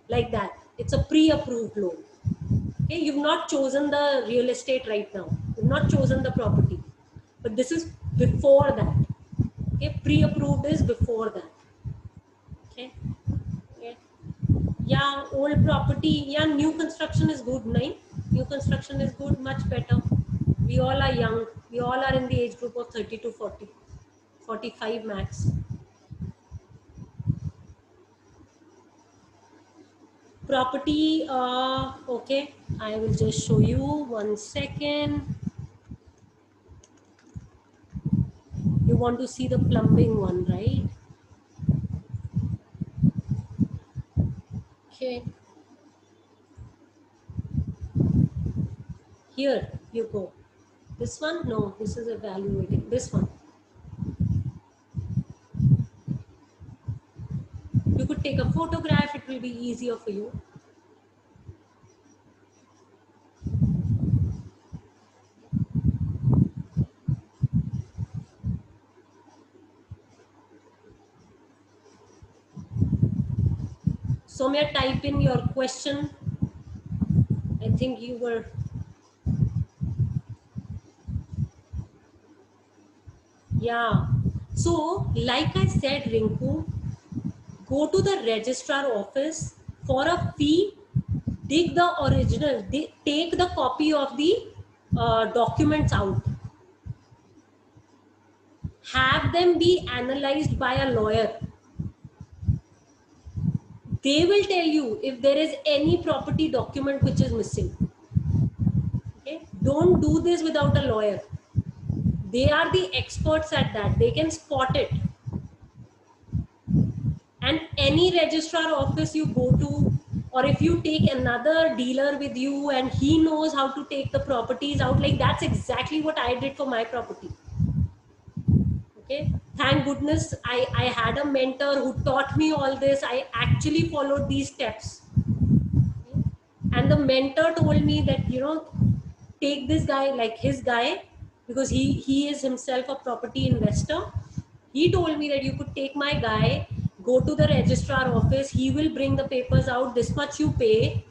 Like that. It's a pre-approved loan. Okay, you've not chosen the real estate right now. You've not chosen the property. But this is before that. Okay, pre-approved is before that. Okay. Okay. Yeah, old property. Yeah, new construction is good, right? New construction is good, much better. We all are young. We all are in the age group of 30 to 40, 45 max. Property, okay, I will just show you 1 second. You want to see the plumbing one, right? Okay. Here you go. This one? No, this is evaluating. This one. You could take a photograph, it will be easier for you. Soumya, type in your question. I think you were... Yeah. So, like I said, Rinku, go to the registrar office for a fee, dig the original, take the copy of the documents out. Have them be analyzed by a lawyer. They will tell you if there is any property document which is missing. Okay? Don't do this without a lawyer. They are the experts at that. They can spot it. And any registrar office you go to, or if you take another dealer with you and he knows how to take the properties out, like that's exactly what I did for my property. Okay, thank goodness I had a mentor who taught me all this. I actually followed these steps. Okay? And the mentor told me that, take this guy, like his guy, because he is himself a property investor. He told me that you could take my guy, go to the registrar office, he will bring the papers out, this much you pay.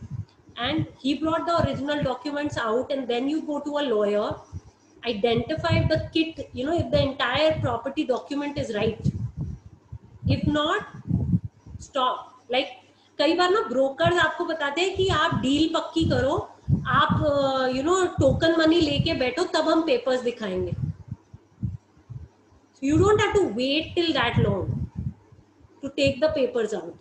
And he brought the original documents out, and then you go to a lawyer, identify the kit, if the entire property document is right. If not, stop. Like, कई बार ना brokers आपको बताते हैं कि आप deal पक्की करो, आप टोकन मनी लेके बैठो, तब हम पेपर्स दिखाएंगे. You don't have to wait till that long to take the papers out.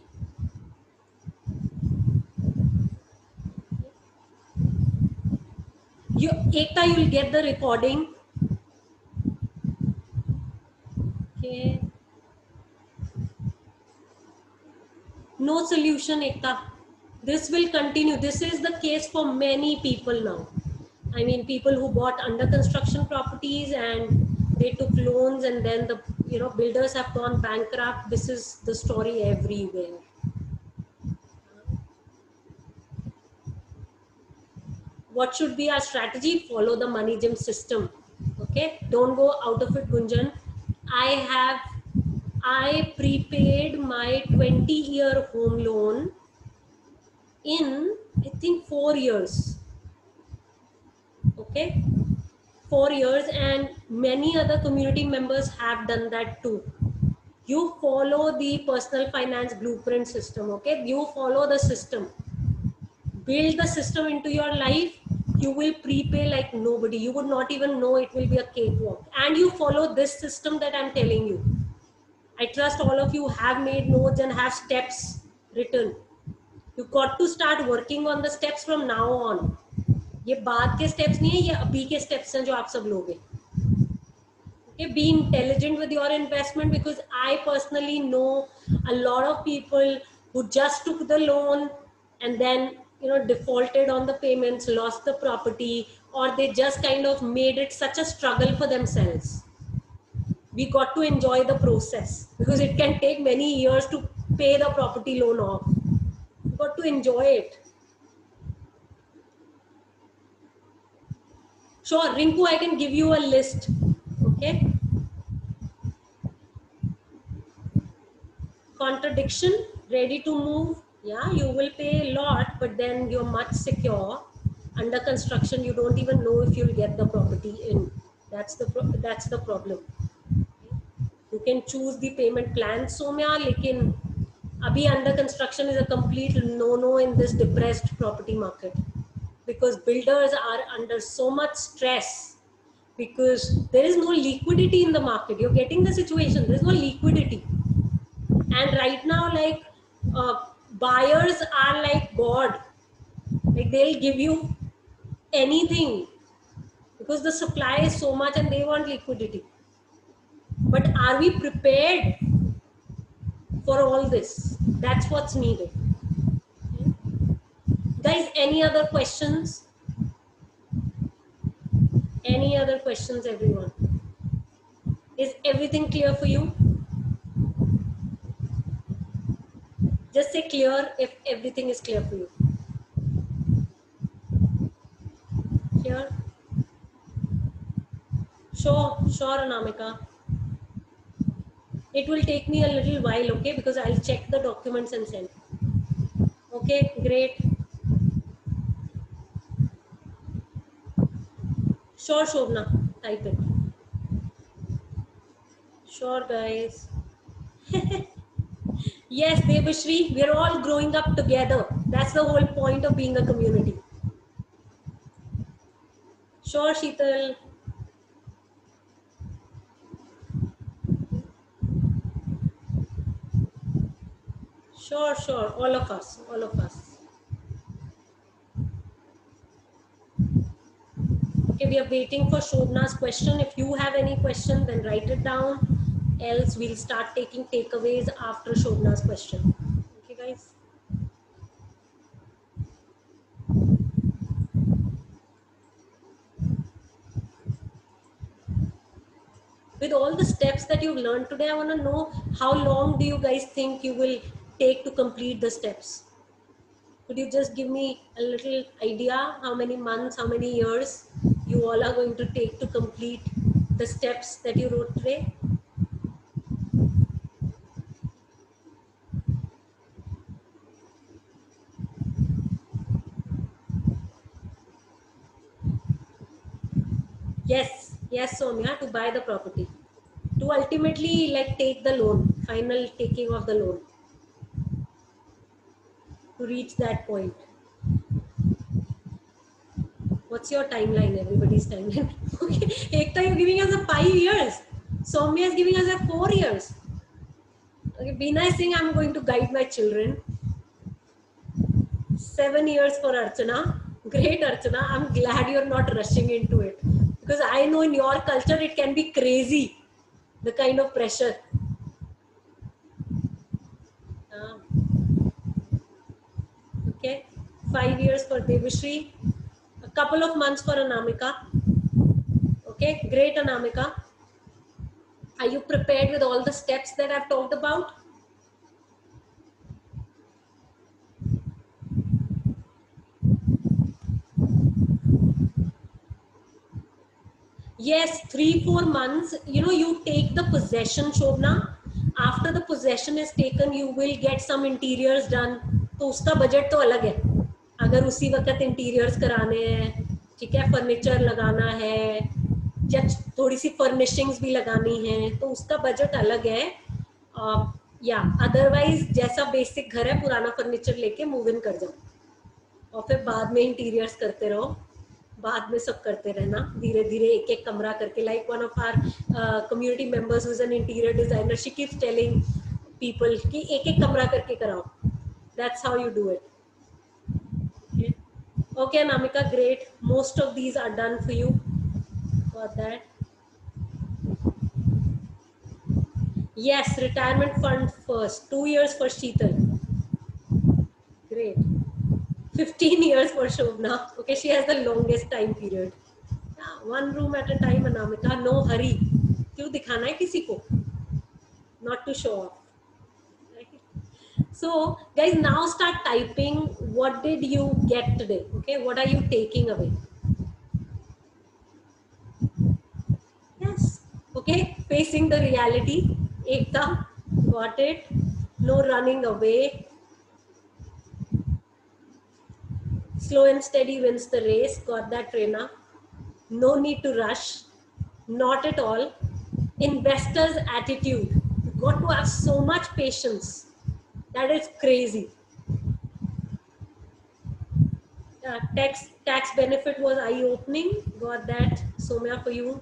Ekta, you'll get the recording. Okay. No solution, Ekta. This will continue. This is the case for many people now. I mean, people who bought under construction properties and they took loans, and then the builders have gone bankrupt. This is the story everywhere. What should be our strategy? Follow the money gym system. Okay, don't go out of it, Gunjan. I prepaid my 20-year home loan in, I think, 4 years. Okay, 4 years, and many other community members have done that too. You follow the personal finance blueprint system. Okay, you follow the system, build the system into your life. You will prepay like nobody. You would not even know it will be a cakewalk. And you follow this system that I'm telling you. I trust all of you have made notes and have steps written. You got to start working on the steps from now on. ये बाद के steps नहीं है, ये अभी के steps हैं जो आप सब लोगे. Okay, be intelligent with your investment, because I personally know a lot of people who just took the loan and then defaulted on the payments, lost the property, or they just kind of made it such a struggle for themselves. We got to enjoy the process, because it can take many years to pay the property loan off. We got to enjoy it. Sure, Rinku, I can give you a list. Okay. Contradiction, ready to move. Yeah, you will pay a lot, but then you're much secure. Under construction, you don't even know if you'll get the property in. That's the problem. You can choose the payment plan, Somya, lekin abhi under construction is a complete no-no in this depressed property market, because builders are under so much stress, because there is no liquidity in the market. You're getting the situation. There's no liquidity. And right now, like, buyers are like God. Like, they'll give you anything because the supply is so much and they want liquidity. But are we prepared for all this? That's what's needed. Okay. Guys, any other questions? Any other questions, everyone? Is everything clear for you? Just say clear if everything is clear for you. Clear? Sure, Anamika. It will take me a little while, okay, because I'll check the documents and send. Okay, great. Sure, Shobna, type it. Sure, guys. Yes, Devashri, we're all growing up together. That's the whole point of being a community. Sure, Sheetal. Sure, all of us. Okay, we are waiting for Shobna's question. If you have any question, then write it down. Else we'll start taking takeaways after Shobna's question. Okay, guys. With all the steps that you've learned today, I want to know, how long do you guys think you will take to complete the steps? Could you just give me a little idea how many months, how many years you all are going to take to complete the steps that you wrote today? Yes, Soumya, to buy the property. To ultimately like take the loan, final taking of the loan. To reach that point. What's your timeline? Everybody's timeline. Okay, Ekta, you're giving us a 5 years. Soumya is giving us a 4 years. Okay, Beena is saying I'm going to guide my children. 7 years for Archana. Great, Archana. I'm glad you're not rushing into it, because I know in your culture it can be crazy, the kind of pressure. Uh, okay, 5 years for Devashri, a couple of months for Anamika. Okay, great, Anamika. Are you prepared with all the steps that I've talked about? Yes, 3-4 months. You know, you take the possession, Shobna. After the possession is taken, you will get some interiors done. तो उसका budget तो अलग है. अगर उसी वक्त interiors कराने हैं, ठीक है, फर्नीचर लगाना है, या थोड़ी सी फर्निशिंग्स भी लगानी है, तो उसका बजट अलग है. या अदरवाइज जैसा बेसिक घर है, पुराना फर्नीचर लेके मूव इन कर जाओ और फिर बाद में इंटीरियर्स करते रहो. बाद में सब करते रहना धीरे धीरे, एक एक कमरा करके. Like one of our community members who is an interior designer, she keeps telling people कि एक एक कमरा करके कराओ. That's how you do it. Okay, Anamika, great. Most of these are done for you. Got that. Yes, retirement fund first. 2 years for Sheetal. Great. 15 years for Shobna. Okay, she has the longest time period. Yeah, one room at a time, Anamika. No hurry. क्यों दिखाना है किसी को? Not to show off. Right? So, guys, now start typing. What did you get today? Okay, what are you taking away? Yes. Okay, facing the reality. Ekta, got it. No running away. Slow and steady wins the race. Got that, Reena. No need to rush. Not at all. Investor's attitude. You got to have so much patience. That is crazy. Tax benefit was eye-opening. Got that, Somya, for you.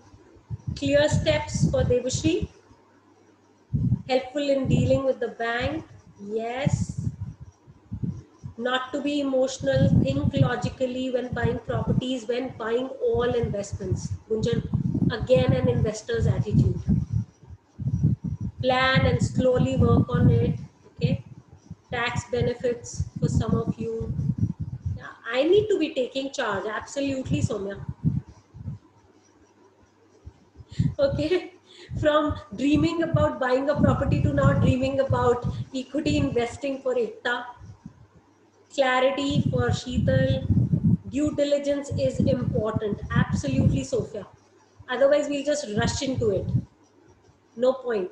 Clear steps for Devashri. Helpful in dealing with the bank. Yes. Not to be emotional. Think logically when buying properties, when buying all investments. Gunjan, again, an investor's attitude. Plan and slowly work on it. Okay. Tax benefits for some of you. Yeah, I need to be taking charge. Absolutely, Somya. Okay. From dreaming about buying a property to now dreaming about equity investing for Ekta. Clarity for Sheetal. Due diligence is important. Absolutely, Sophia. Otherwise, we'll just rush into it. No point.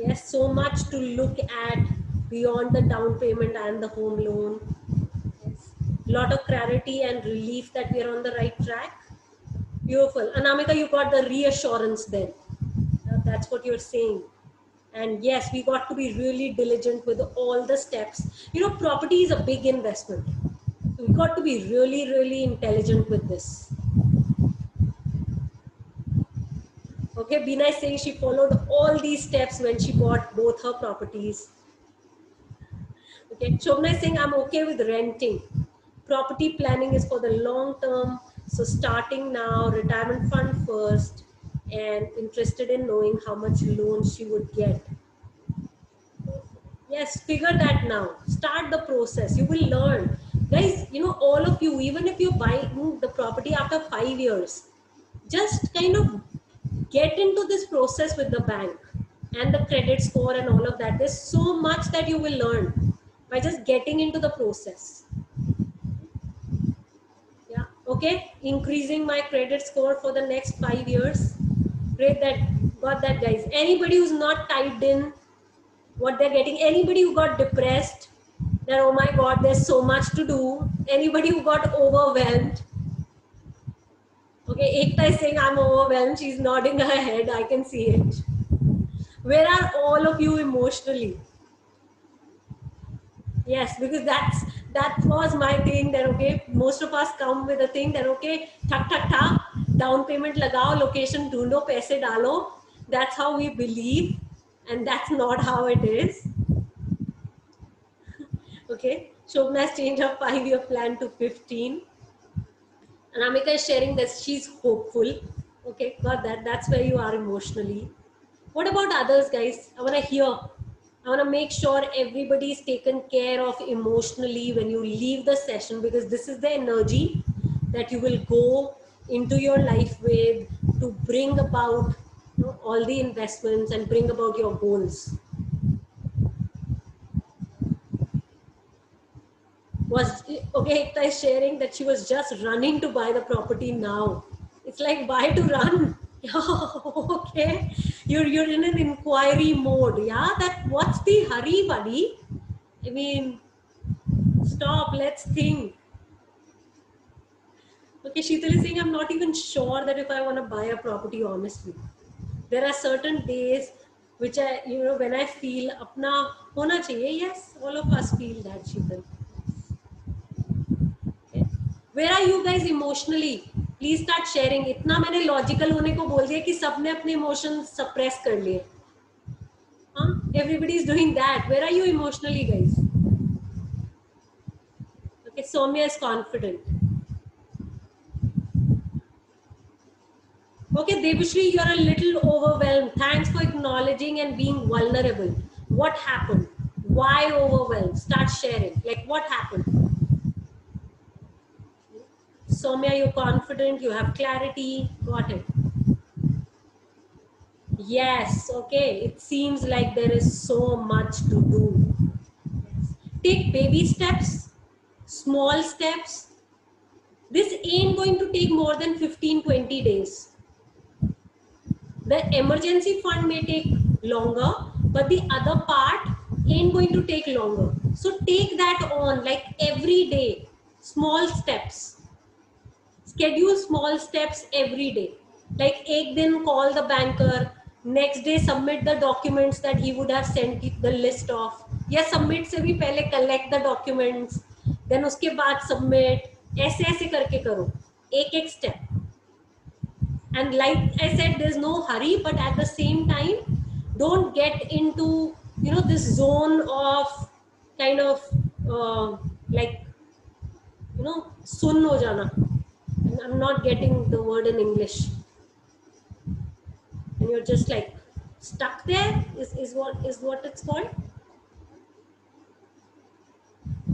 Yes, so much to look at beyond the down payment and the home loan. Yes. Lot of clarity and relief that we are on the right track. Beautiful. Anamika, you got the reassurance then. That's what you're saying. And yes, we got to be really diligent with all the steps. You know, property is a big investment. So we got to be really, really intelligent with this. Okay, Bina is saying she followed all these steps when she bought both her properties. Okay, Shobna is saying I'm okay with renting. Property planning is for the long term. So starting now, retirement fund first, and interested in knowing how much loan she would get. Yes, figure that now. Start the process. You will learn. Guys, you know, all of you, even if you buy the property after 5 years, just kind of get into this process with the bank and the credit score and all of that. There's so much that you will learn by just getting into the process. Yeah, okay. Increasing my credit score for the next 5 years. Great, that got that, guys. Anybody who's not typed in what they're getting, anybody who got depressed, that oh my god, there's so much to do, anybody who got overwhelmed. Okay, Ekta is saying I'm overwhelmed. She's nodding her head. I can see it. Where are all of you emotionally? Yes, because that was my thing, that okay, most of us come with a thing that okay, thak thak thak, down payment lagao, location dhoondho, paise dalo. That's how we believe, and that's not how it is. Okay, Shobna has changed her 5-year plan to 15. Anamika is sharing that she's hopeful. Okay, got that. That's where you are emotionally. What about others, guys? I want to hear. I want to make sure everybody is taken care of emotionally when you leave the session, because this is the energy that you will go into your life with to bring about, you know, all the investments and bring about your goals. Was okay, Ekta is sharing that she was just running to buy the property now. It's like, why to run? Okay, you're in an inquiry mode. Yeah, that what's the hurry, buddy? I mean, stop. Let's think. Okay, Sheetal is saying, I'm not even sure that if I want to buy a property. Honestly, there are certain days which I, you know, when I feel apna hona chahiye. Yes, all of us feel that, Sheetal. Where are you guys emotionally? Please start sharing. इतना मैंने logical होने को बोल दिया कि सबने अपने emotions suppress कर लिए. हाँ, everybody is doing that. Where are you emotionally, guys? Okay, Soumya is confident. Okay, Debashri, you're a little overwhelmed. Thanks for acknowledging and being vulnerable. What happened? Why overwhelmed? Start sharing. Like, what happened? Soumya, you're confident. You have clarity. Got it. Yes, okay. It seems like there is so much to do. Take baby steps, small steps. This ain't going to take more than 15-20 days. The emergency fund may take longer, but the other part ain't going to take longer. So take that on, like every day, small steps. Schedule small steps every day. Like ek din call the banker, next day submit the documents that he would have sent the list of. या submit से भी पहले collect the documents, then उसके बाद submit. ऐसे ऐसे करके करो, एक एक step. And like I said, there's no hurry, but at the same time, don't get into, you know, this zone of kind of like, you know, sun ho jana. I'm not getting the word in English. And you're just like stuck there is what it's called.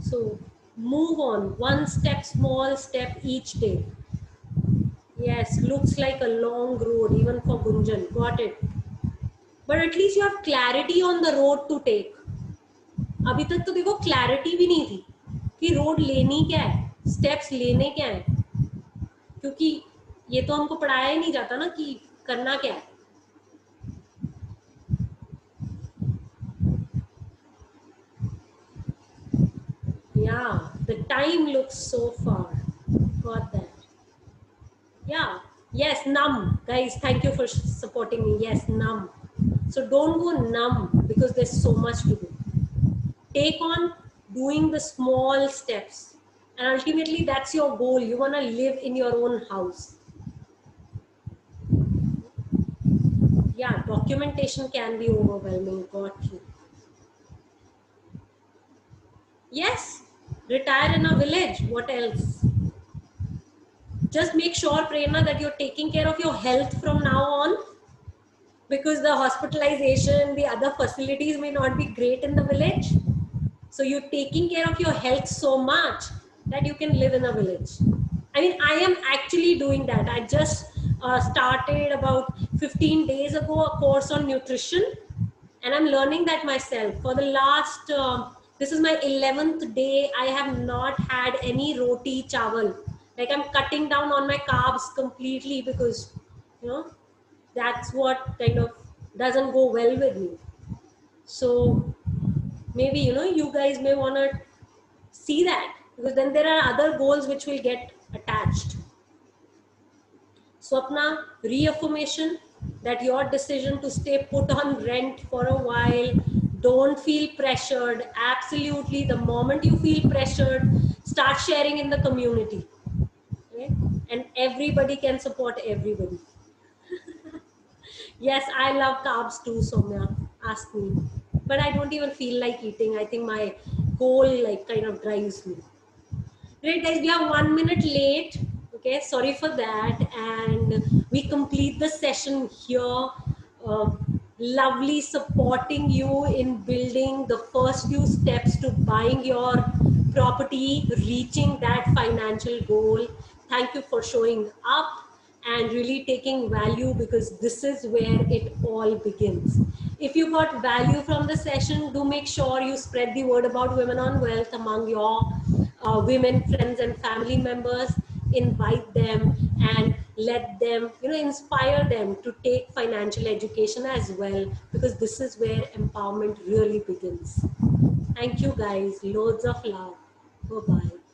So move on, one step, small step each day. Yes, looks like a long road even for Gunjan. Got it. But at least you have clarity on the road to take. अभी तक तो देखो clarity भी नहीं थी कि road लेनी क्या है, स्टेप्स लेने क्या है, क्योंकि ये तो हमको पढ़ाया ही नहीं जाता ना कि करना क्या है. Yeah, the time looks so far. Got that. Yeah. Yes, numb. Guys, thank you for supporting me. Yes, numb. So don't go numb because there's so much to do. Take on doing the small steps. And ultimately, that's your goal. You want to live in your own house. Yeah, documentation can be overwhelming. Got you. Yes, retire in a village. What else? Just make sure, Prerna, that you're taking care of your health from now on, because the hospitalization, the other facilities may not be great in the village. So you're taking care of your health so much that you can live in a village. I mean, I am actually doing that. I just started about 15 days ago a course on nutrition, and I'm learning that myself. For the last, this is my 11th day, I have not had any roti chawal. Like, I'm cutting down on my carbs completely because, you know, that's what kind of doesn't go well with me. So maybe, you know, you guys may want to see that, because then there are other goals which will get attached. Swapna, reaffirmation that your decision to stay put on rent for a while, don't feel pressured. Absolutely, the moment you feel pressured, start sharing in the community. Okay? And everybody can support everybody. Yes, I love carbs too, Soumya. Ask me. But I don't even feel like eating. I think my goal like kind of drives me. Great, guys, we are 1 minute late. Okay, sorry for that. And we complete the session here. Lovely supporting you in building the first few steps to buying your property, reaching that financial goal. Thank you for showing up and really taking value, because this is where it all begins. If you got value from the session, do make sure you spread the word about Women on Wealth among your women friends and family members. Invite them and let them, inspire them to take financial education as well, because this is where empowerment really begins. Thank you, guys. Loads of love. Bye bye.